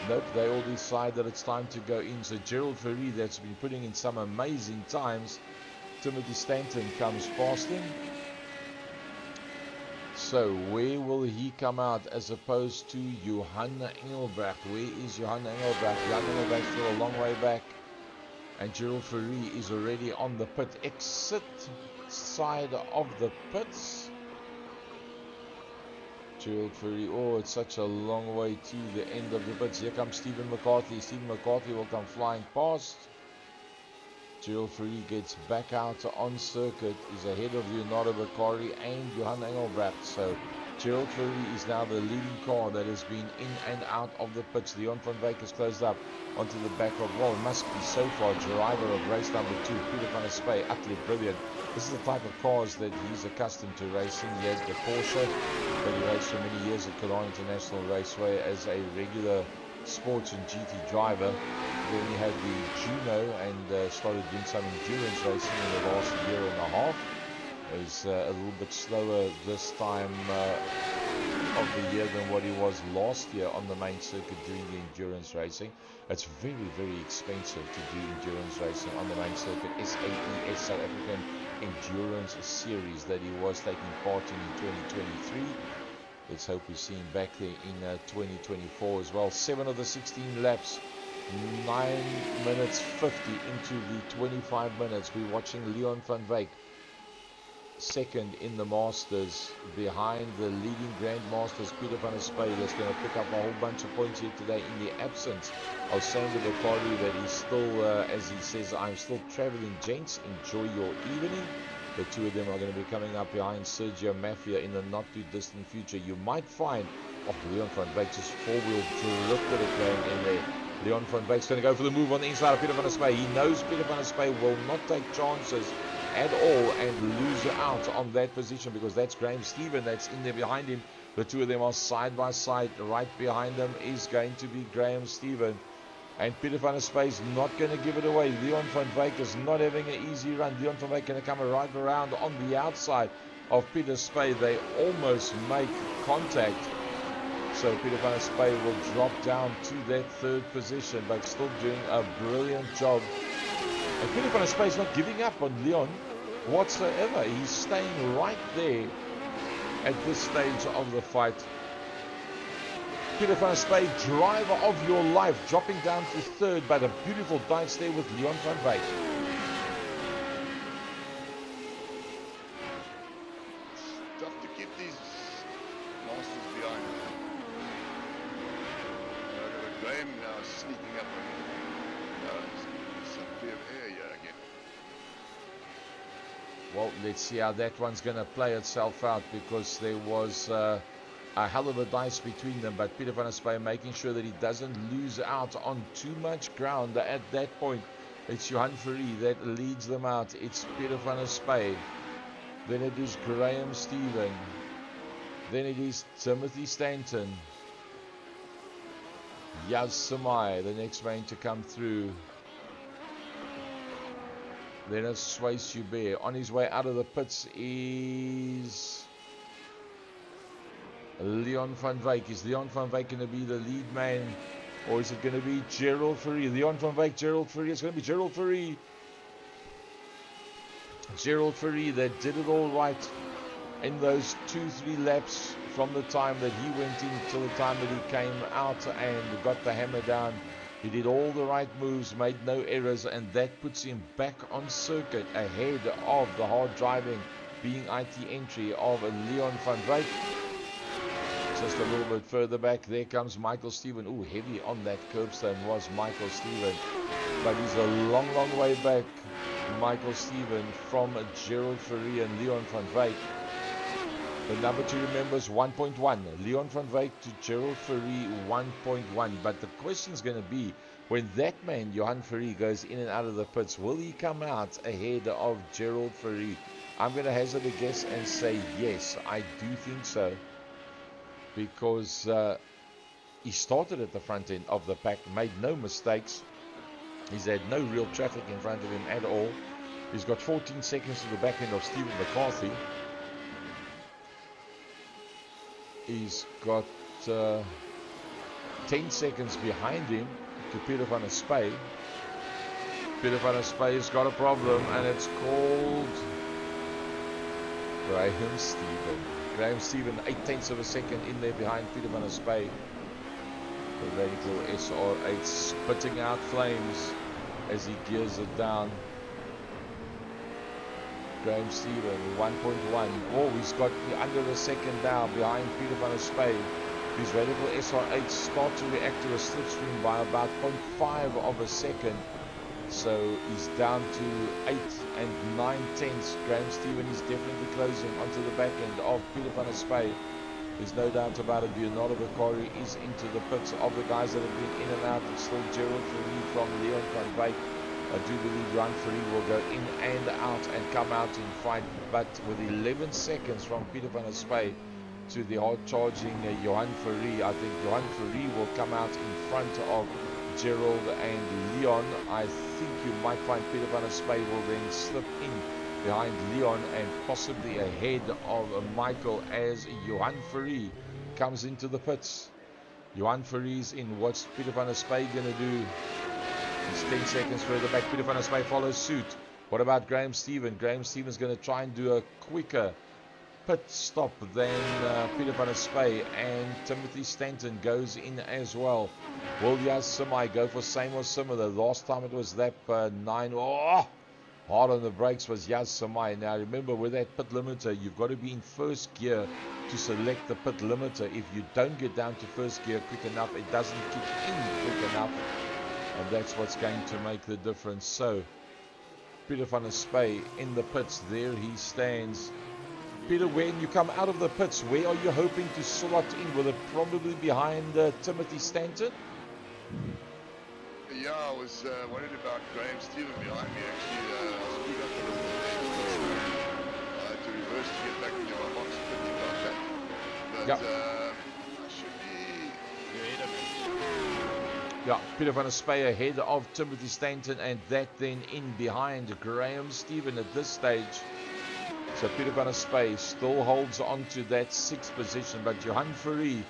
Nope, they all decide that it's time to go in. So Gerald Fourie, that's been putting in some amazing times. Timothy Stanton comes past him. So where will he come out as opposed to Johan Engelbrecht? Where is Johan Engelbrecht? Johan Engelbrecht still a long way back. And Gerald Fourie is already on the pit exit side of the pits. Gerald Fourie, oh, it's such a long way to the end of the pits. Here comes Stephen McCarthy. Stephen McCarthy will come flying past. Gerald Fourie gets back out on circuit, is ahead of Leonardo Bakari and Johan Engelbrecht. So Gerald Fourie is now the leading car that has been in and out of the pits. Leon van Wyk has closed up onto the back of, well, it must be so far, driver of race number 2, Peter van der Spey, utterly brilliant. This is the type of cars that he's accustomed to racing. He has the Porsche that he raced for many years at Killarney International Raceway as a regular sports and GT driver. Then he had the Juno and started doing some endurance racing in the last year and a half. It was a little bit slower this time of the year than what he was last year on the main circuit doing the endurance racing. It's very, very expensive to do endurance racing on the main circuit. SAES, South African Endurance Series, that he was taking part in 2023. Let's hope we see him back there in 2024 as well. 7 of the 16 laps, 9 minutes 50 into the 25 minutes. We're watching Leon van Wyk second in the Masters, behind the leading Grandmasters Peter van der Spey, that's going to pick up a whole bunch of points here today in the absence of Sander Bakari, that is still, as he says, I'm still traveling. Gents, enjoy your evening. The two of them are going to be coming up behind Sergio Mafia in the not too distant future. You might find, Leon van Wyk just four-wheel drifted it going in there. Leon van Wyk's going to go for the move on the inside of Peter van der Spey. He knows Peter van der Spey will not take chances at all and lose out on that position, because that's Graham Stephen that's in there behind him. The two of them are side by side. Right behind them is going to be Graham Stephen. And Peter van der Spey is not going to give it away. Leon van Wyk is not having an easy run. Leon van Wyk going to come right around on the outside of Peter Spey. They almost make contact. So Peter van der Spey will drop down to that third position, but still doing a brilliant job. And Peter van der Spey is not giving up on Leon whatsoever. He's staying right there at this stage of the fight. Peter van der Spey, driver of your life, dropping down to third, but a beautiful dice there with Leon van Wyk. Tough to keep these Masters behind. Graham now sneaking up on some clear air here again. Well, let's see how that one's going to play itself out, because there was a hell of a dice between them, but Peter van der Spey making sure that he doesn't lose out on too much ground at that point. It's Johan Fourie that leads them out. It's Peter van der Spey. Then it is Graham Stephen. Then it is Timothy Stanton. Yaz Samai, the next man to come through. Then it's Sway Subert. On his way out of the pits is Leon van Wyk. Is Leon van Wyk going to be the lead man, or is it going to be Gerald Fourie? Leon van Wyk, Gerald Fourie. It's going to be Gerald Fourie. Gerald Fourie that did it all right in those 2-3 laps from the time that he went in till the time that he came out and got the hammer down. He did all the right moves, made no errors, and that puts him back on circuit ahead of the hard driving, being IT entry of Leon van Wyk. Just a little bit further back, there comes Michael Stephen. Ooh, heavy on that curbstone was Michael Stephen. But he's a long, long way back, Michael Stephen, from Gerald Fourie and Leon van Wyk. The number to remember is 1.1. Leon van Wyk to Gerald Fourie 1.1. But the question is going to be, when that man, Johan Fourie, goes in and out of the pits, will he come out ahead of Gerald Fourie? I'm going to hazard a guess and say yes, I do think so. Because he started at the front end of the pack, made no mistakes. He's had no real traffic in front of him at all. He's got 14 seconds to the back end of Stephen McCarthy. He's got 10 seconds behind him to Peter van der Spey. Peter van der Spey has got a problem, and it's called Graham Stephen. Graham Stephen, 8/10 of a second in there behind Peter van der Spey. The radical SR8 spitting out flames as he gears it down. Graham Stephen, 1.1. Oh, he's got under a second now behind Peter van der Spey. His radical SR8 start to react to a slipstream by about 0.5 of a second. So he's down to 8 and 9/10. Graham Stephen is definitely closing onto the back end of Peter van der Spey. There's no doubt about it. Leonardo Bakari is into the pits. Of the guys that have been in and out, it's still Gerald Fourie from Leon van Wyk. I do believe Johan Fourie will go in and out and come out in fight, but with 11 seconds from Peter van der Spey to the hard charging Johan Fourie, I think Johan Fourie will come out in front of Gerald and Leon. I think you might find Peter van der Spey will then slip in behind Leon and possibly ahead of Michael, as Johan Fourie comes into the pits. Johan Verries in. What's Peter van der Spey going to do? He's 10 seconds further back. Peter van der Spey follows suit. What about Graham Stephen? Graham Stephen's going to try and do a quicker pit stop than Peter van der Spey, and Timothy Stanton goes in as well. Will Yas Samai go for same or similar? Last time it was lap 9. Oh, hard on the brakes was Yas Samai. Now remember, with that pit limiter, you've got to be in first gear to select the pit limiter. If you don't get down to first gear quick enough, it doesn't kick in quick enough, and that's what's going to make the difference. So Peter van der Spey in the pits, there he stands. Peter, when you come out of the pits, where are you hoping to slot in? Will it probably behind Timothy Stanton? Yeah, I was worried about Graham Stephen behind me. Actually, I screwed up a little bit. I had to reverse to get back into my box and think about that. But Yep. I should be... Yeah, Peter van der Spey ahead of Timothy Stanton, and that then in behind Graham Stephen at this stage. So Peter van der Spey still holds on to that 6th position, but Johan Verries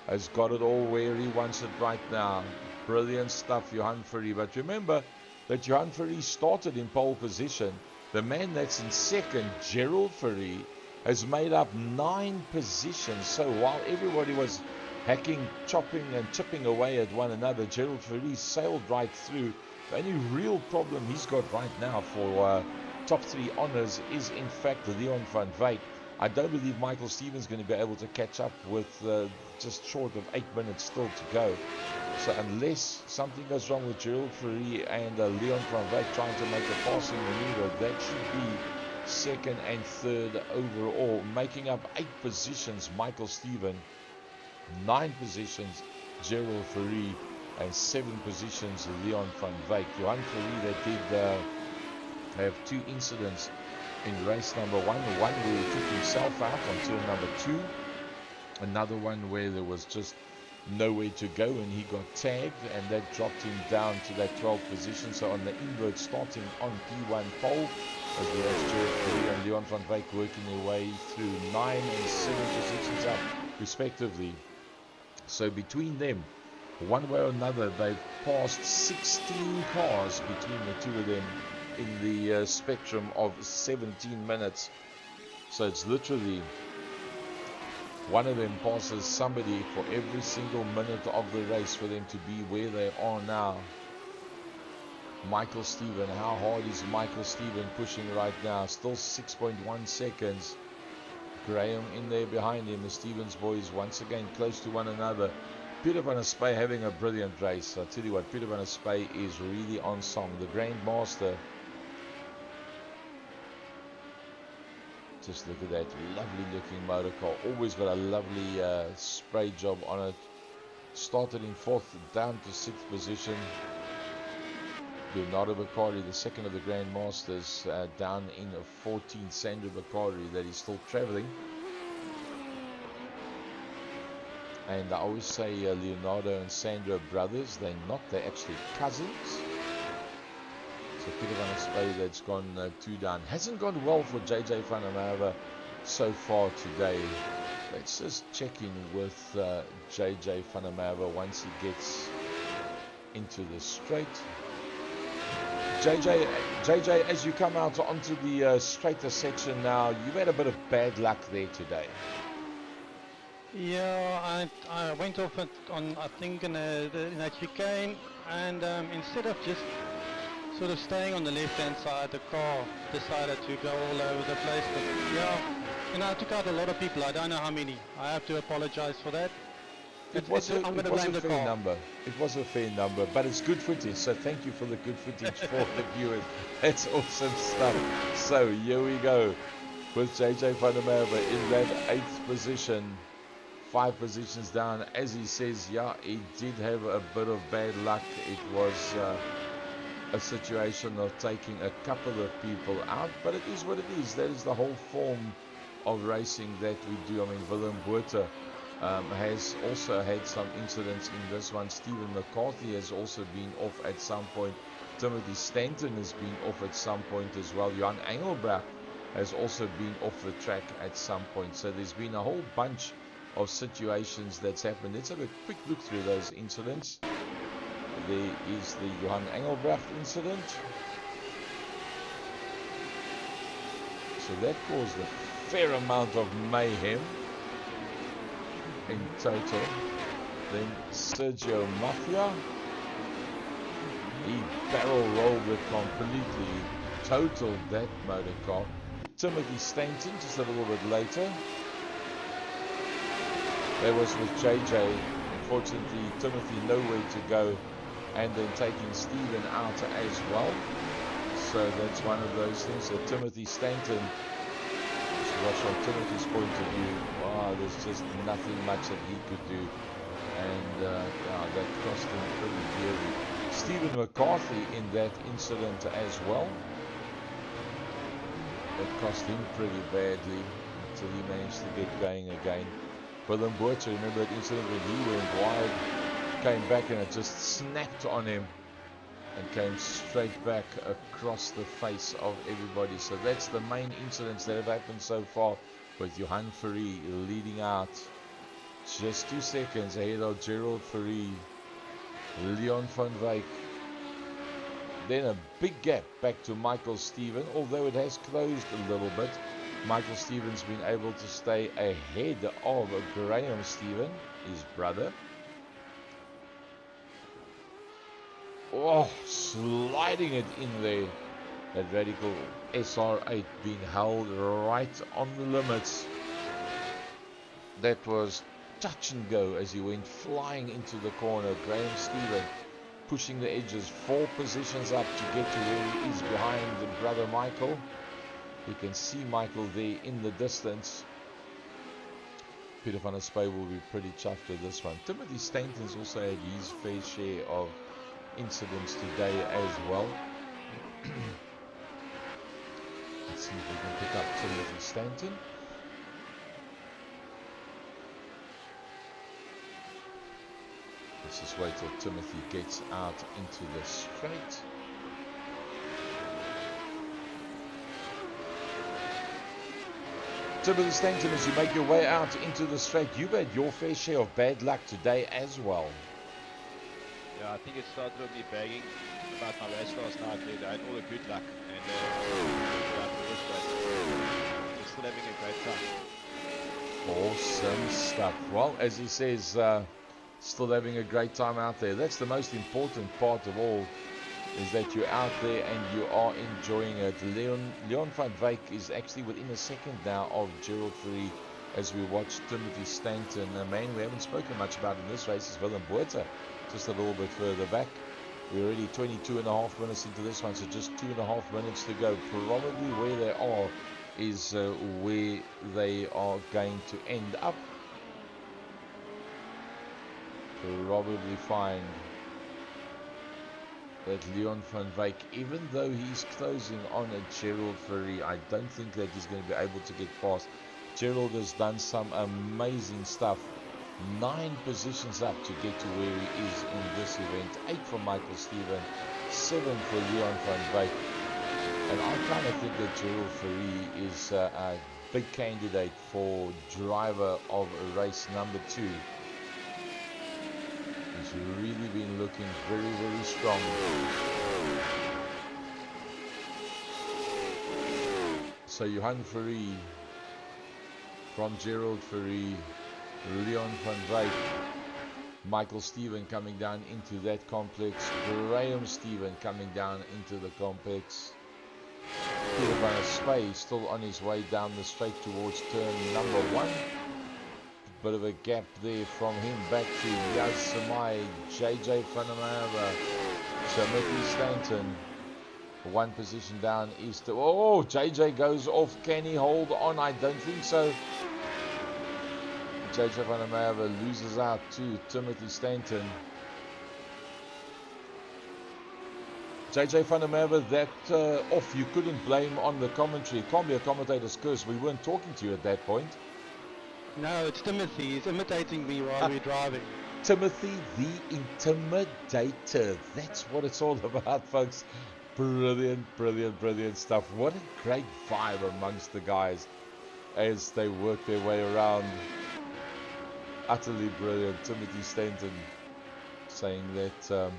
has got it all where he wants it right now. Brilliant stuff, Johan Verries. But remember that Johan Verries started in pole position. The man that's in second, Gerald Verries, has made up 9 positions. So while everybody was hacking, chopping and chipping away at one another, Gerald Verries sailed right through. The only real problem he's got right now for top 3 honours is in fact Leon van Wyk. I don't believe Michael Stevens is going to be able to catch up with just short of 8 minutes still to go. So unless something goes wrong with Gerald Verries and Leon van Wyk trying to make a passing maneuver, that should be second and third overall, making up 8 positions Michael Stevens, 9 positions Gerald Verries, and 7 positions Leon van Wyk. Johan Verries that did have 2 incidents in race number 1. One where he took himself out on turn number 2. Another one where there was just nowhere to go and he got tagged, and that dropped him down to that 12th position. So on the invert, starting on P1 pole, as well as Gerald Verries and Leon van Wyk working their way through 9 and 7 positions up respectively. So between them, one way or another, they've passed 16 cars between the two of them in the spectrum of 17 minutes. So it's literally one of them passes somebody for every single minute of the race for them to be where they are now. Michael Stephen, how hard is Michael Stephen pushing right now? Still 6.1 seconds. Graham in there behind him. The Stevens boys once again close to one another. Peter van der Spey having a brilliant race. I tell you what, Peter van der Spey is really on song. The Grandmaster. Just look at that lovely looking motor car. Always got a lovely spray job on it. Started in 4th, down to 6th position. Leonardo Baccari, the second of the Grandmasters, down in 14th. Sandro Baccari, that is still travelling. And I always say Leonardo and Sandro brothers. They're not, they're actually cousins. So Peter van der Spey, that's gone 2 down. Hasn't gone well for JJ van der Merwe so far today. Let's just check in with JJ van der Merwe once he gets into the straight. JJ, as you come out onto the straighter section now, you've had a bit of bad luck there today. Yeah, I went off it on, I think, in a chicane, and instead of just sort of staying on the left-hand side, the car decided to go all over the place. But yeah, you know, I took out a lot of people. I don't know how many. I have to apologize for that. It was a fair car. number. It was a fair number, but it's good footage. So thank you for the good footage for the viewers. That's awesome stuff. So here we go with JJ van der Merwe in that 8th position, 5 positions down. As he says, yeah, he did have a bit of bad luck. It was a situation of taking a couple of people out, but it is what it is. That is the whole form of racing that we do. I mean, Willem Botha has also had some incidents in this one. Stephen McCarthy has also been off at some point. Timothy Stanton has been off at some point as well. Jan Engelbrecht has also been off the track at some point. So there's been a whole bunch of situations that's happened. Let's have a quick look through those incidents. There is the Johan Engelbrecht incident. So that caused a fair amount of mayhem in total. Then Sergio Mafia, he barrel rolled it completely, totaled that motor car. Timothy Stanton just a little bit later. That was with JJ. Unfortunately, Timothy nowhere to go, and then taking Stephen out as well. So that's one of those things. So Timothy Stanton, just watch from Timothy's point of view, wow, there's just nothing much that he could do. And that cost him pretty dearly. Stephen McCarthy in that incident as well. It cost him pretty badly until he managed to get going again. Willem Boertje, remember that incident when he went wide, came back and it just snapped on him and came straight back across the face of everybody. So that's the main incidents that have happened so far, with Johan Fourie leading out just 2 seconds ahead of Gerald Fourie, Leon van Wyk. Then a big gap back to Michael Steven, although it has closed a little bit. Michael Steven's been able to stay ahead of Graham Steven, his brother. Oh, sliding it in there. That Radical SR8 being held right on the limits. That was touch and go as he went flying into the corner. Graham Steven pushing the edges 4 positions up to get to where he is behind the brother Michael. You can see Michael there in the distance. Peter van der Spy will be pretty chuffed with this one. Timothy Stanton's also had his fair share of incidents today as well. Let's see if we can pick up Timothy Stanton. Let's just wait till Timothy gets out into the straight. Timothy Stanton, as you make your way out into the straight, you've had your fair share of bad luck today as well. Yeah, I think it started with me bragging about my race last night. I had all the good luck, and we're still having a great time. Awesome stuff. Well, as he says, still having a great time out there. That's the most important part of all, is that you're out there and you are enjoying it. Leon van Wyk is actually within a second now of Gerald Fourie as we watch Timothy Stanton. A man we haven't spoken much about in this race is Willem Boertje, just a little bit further back. We're already 22.5 minutes into this one, so just 2.5 minutes to go. Probably where they are is where they are going to end up. Probably find that Leon van Wyk, even though he's closing on a Gerald Fourie, I don't think that he's going to be able to get past. Gerald has done some amazing stuff. 9 positions up to get to where he is in this event. 8 for Michael Steven, 7 for Leon van Wyk. And I kind of think that Gerald Fourie is a big candidate for driver of race number 2. He's really been looking very, very strong. So Johan Fourie from Gerald Fourie, Leon van Wyk, Michael Steven coming down into that complex, Graham Steven coming down into the complex. Peter van der Spy still on his way down the straight towards turn number 1. Bit of a gap there from him back to Yaz Samai, JJ van der Merwe, Timothy Stanton. 1 position down is to... Oh, JJ goes off. Can he hold on? I don't think so. JJ van der Merwe loses out to Timothy Stanton. JJ van der Merwe, that off you couldn't blame on the commentary. It can't be a commentator's curse. We weren't talking to you at that point. No, it's Timothy. He's imitating me while we're driving. Timothy the Intimidator. That's what it's all about, folks. Brilliant, brilliant, brilliant stuff. What a great vibe amongst the guys as they work their way around. Utterly brilliant. Timothy Stanton saying that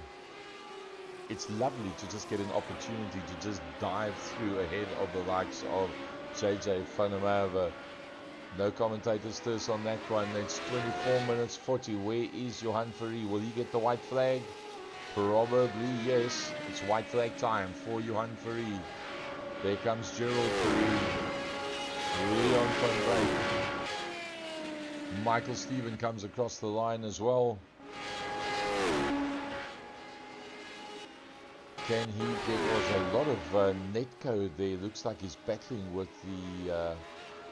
it's lovely to just get an opportunity to just dive through ahead of the likes of JJ Vandermeer. No commentators thirst on that one. It's 24 minutes 40. Where is Johan Fourie? Will he get the white flag? Probably yes. It's white flag time for Johan Fourie. There comes Gerald Fourie. Leon van Wyk. Michael Stephen comes across the line as well. Can he get? There was a lot of net code there. Looks like he's battling with the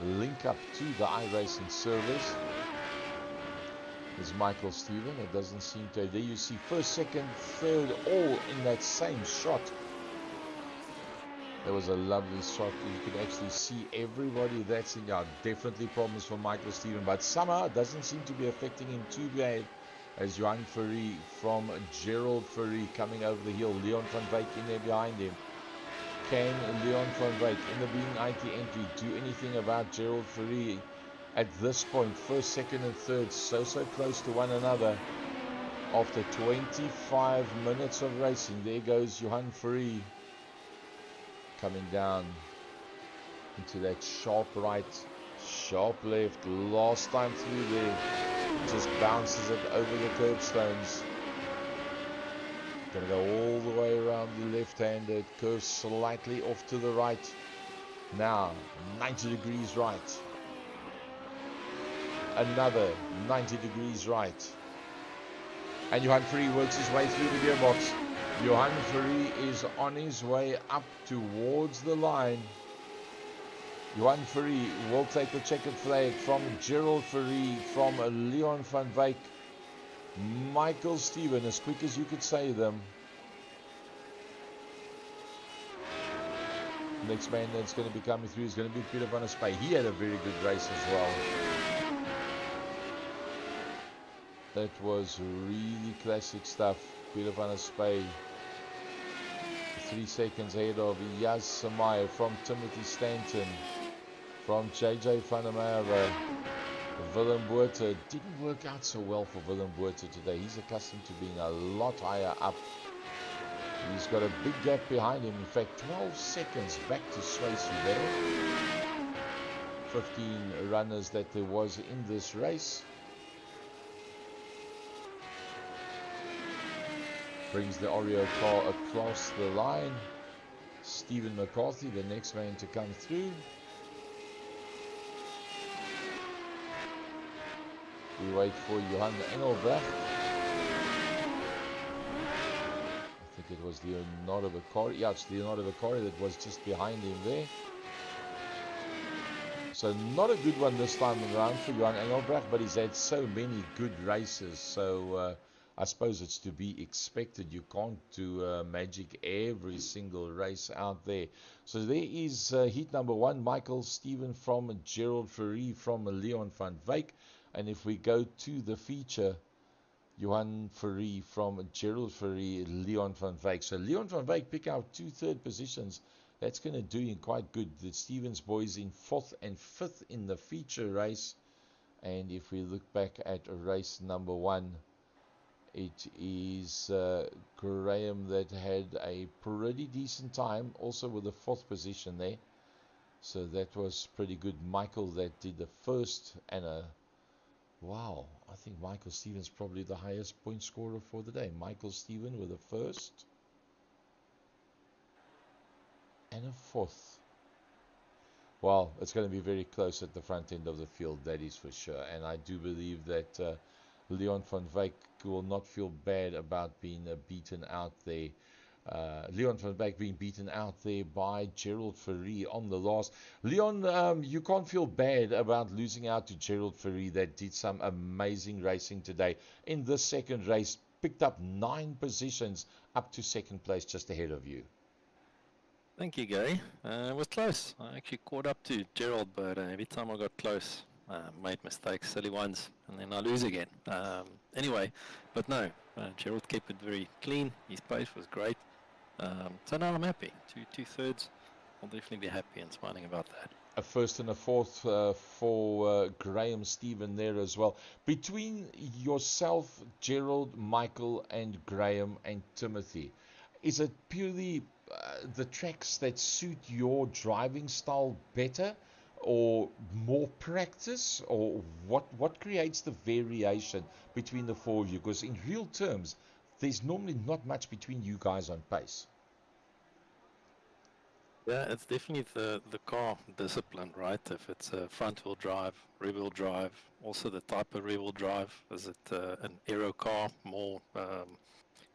link up to the iRacing servers. There's Michael Stephen. It doesn't seem to. There you see first, second, third, all in that same shot. That was a lovely shot. You could actually see everybody that's in. Yeah, definitely problems for Michael Stephen, but somehow it doesn't seem to be affecting him too bad. As Johan Fourie from Gerald Fourie coming over the hill. Leon van Wyk in there behind him. Can Leon van Wyk in the being IT entry do anything about Gerald Fourie at this point? First, second and third so close to one another. After 25 minutes of racing, there goes Johan Fourie coming down into that sharp right, sharp left. Last time through there, just bounces it over the curbstones. Gonna go all the way around the left-hander. It curves slightly off to the right. Now 90 degrees right. Another 90 degrees right. And Johan Fourie works his way through the gearbox. Johan Fourie is on his way up towards the line. Johan Fourie will take the checkered flag from Gerald Fourie, from Leon van Wyk. Michael Stephen, as quick as you could say them. Next man that's going to be coming through is going to be Peter van der Spy. He had a very good race as well. That was really classic stuff. Peter van der Spy 3 seconds ahead of Yas Samaya from Timothy Stanton, from JJ Vandermeer. Willem Botha didn't work out so well for Willem Botha today. He's accustomed to being a lot higher up. He's got a big gap behind him. In fact, 12 seconds back to Swayze there. 15 runners that there was in this race. Brings the Oreo car across the line. Stephen McCarthy, the next man to come through. We wait for Johan Engelbrecht. I think it was Leonardo Vicari. Yeah, it's Leonardo Vicari that was just behind him there. So not a good one this time around for Johan Engelbrecht, but he's had so many good races. So I suppose it's to be expected. You can't do magic every single race out there. So there is heat number 1, Michael Stephen from Gerald Fourie from Leon van Wyk. And if we go to the feature, Johan Fourie from Gerald Fourie, Leon van Wyk. So Leon van Wyk pick out 2 third positions. That's going to do him quite good. The Stevens boys in 4th and 5th in the feature race. And if we look back at race number 1, it is Graham that had a pretty decent time, also with the 4th position there. So that was pretty good. Michael that did the first, and wow, I think Michael Stevens probably the highest point scorer for the day. Michael Stephen with a first and a 4th. Well, it's going to be very close at the front end of the field, that is for sure. And I do believe that Leon van Wyk will not feel bad about being beaten out there. Leon van Wyk being beaten out there by Gerald Fourie on the last. Leon, you can't feel bad about losing out to Gerald Fourie that did some amazing racing today. In this second race, picked up 9 positions up to 2nd place just ahead of you. Thank you, Gary. It was close. I actually caught up to Gerald, but every time I got close, made mistakes, silly ones, and then I lose again. Anyway, but no, Gerald kept it very clean. His pace was great. So now I'm happy. Two thirds. I'll definitely be happy and smiling about that. A first and a fourth for Graham Stephen there as well. Between yourself, Gerald, Michael, and Graham and Timothy, is it purely the tracks that suit your driving style better, or more practice, or what creates the variation between the four of you? Because in real terms, there's normally not much between you guys on pace. Yeah, it's definitely the car discipline, right? If it's a front-wheel drive, rear-wheel drive, also the type of rear-wheel drive. Is it an aero car, more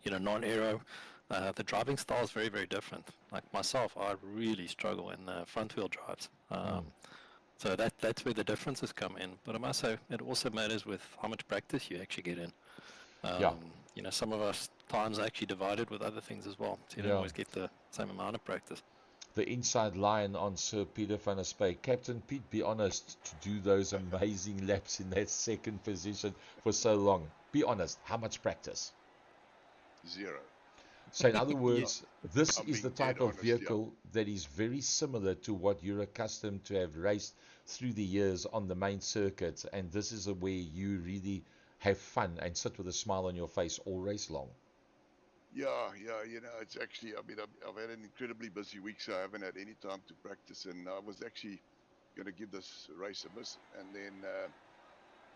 non-aero? The driving style is very, very different. Like myself, I really struggle in front-wheel drives. So that's where the differences come in. But I must say, it also matters with how much practice you actually get in. Yeah, Some of us times are actually divided with other things as well. So you don't yeah. always get the same amount of practice. The inside line on Sir Peter van der Spey. Captain Pete, be honest, to do those amazing laps in that second position for so long. Be honest, how much practice? 0. So, in other Yeah, words, this I'm is the being dead type of honest, yeah. vehicle that is very similar to what you're accustomed to have raced through the years on the main circuit, and this is where you really have fun and sit with a smile on your face all race long. Yeah, it's actually, I mean, I've had an incredibly busy week, so I haven't had any time to practice, and I was actually going to give this race a miss, and then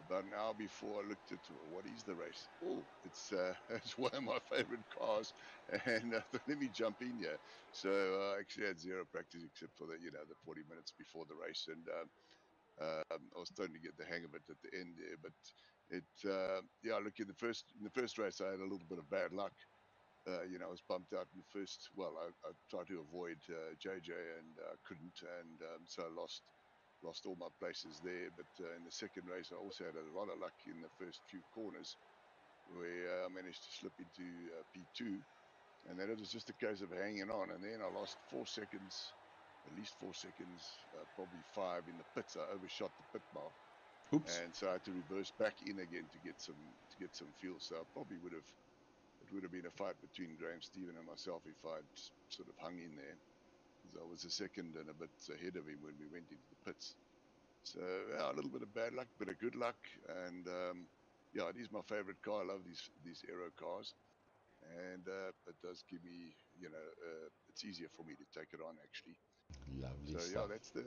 about an hour before I looked at what is the race. Oh, it's it's one of my favorite cars, and I thought, let me jump in here. So I actually had zero practice except for the 40 minutes before the race, and I was starting to get the hang of it at the end there. But yeah, look, in the first race I had a little bit of bad luck. I was bumped out in the first. Well, I tried to avoid JJ and couldn't, and so I lost all my places there. But in the second race, I also had a lot of luck in the first few corners where I managed to slip into P2, and then it was just a case of hanging on. And then I lost 4 seconds, at least 4 seconds, probably 5 in the pits. I overshot the pit mark, Oops. and so I had to reverse back in again to get some fuel. So I probably would have. It would have been a fight between Graham Stephen and myself if I'd sort of hung in there, because I was a second and a bit ahead of him when we went into the pits. So yeah, a little bit of bad luck, bit of good luck, and yeah, it is my favorite car. I love these aero cars, and it does give me, it's easier for me to take it on actually. Lovely So yeah, stuff.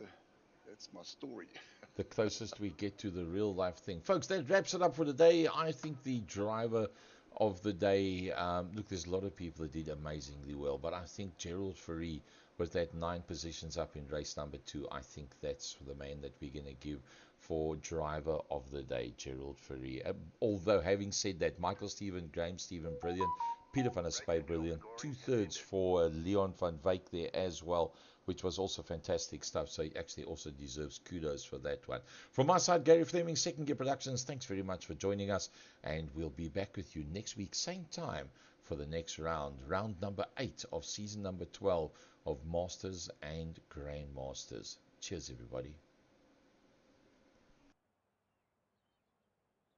that's my story. The closest we get to the real life thing. Folks, that wraps it up for today. I think the driver of the day, look, there's a lot of people that did amazingly well, but I think Gerald Fourie with that 9 positions up in race number 2, I think that's the man that we're going to give for driver of the day, Gerald Fourie. Although, having said that, Michael Stephen, Graham Stephen, brilliant. Peter van der Spey, brilliant. 2/3 for Leon van Wyk there as well, which was also fantastic stuff. So he actually also deserves kudos for that one. From my side, Gary Fleming, Second Gear Productions, thanks very much for joining us. And we'll be back with you next week, same time, for the next round number 8 of season number 12 of Masters and Grandmasters. Cheers, everybody.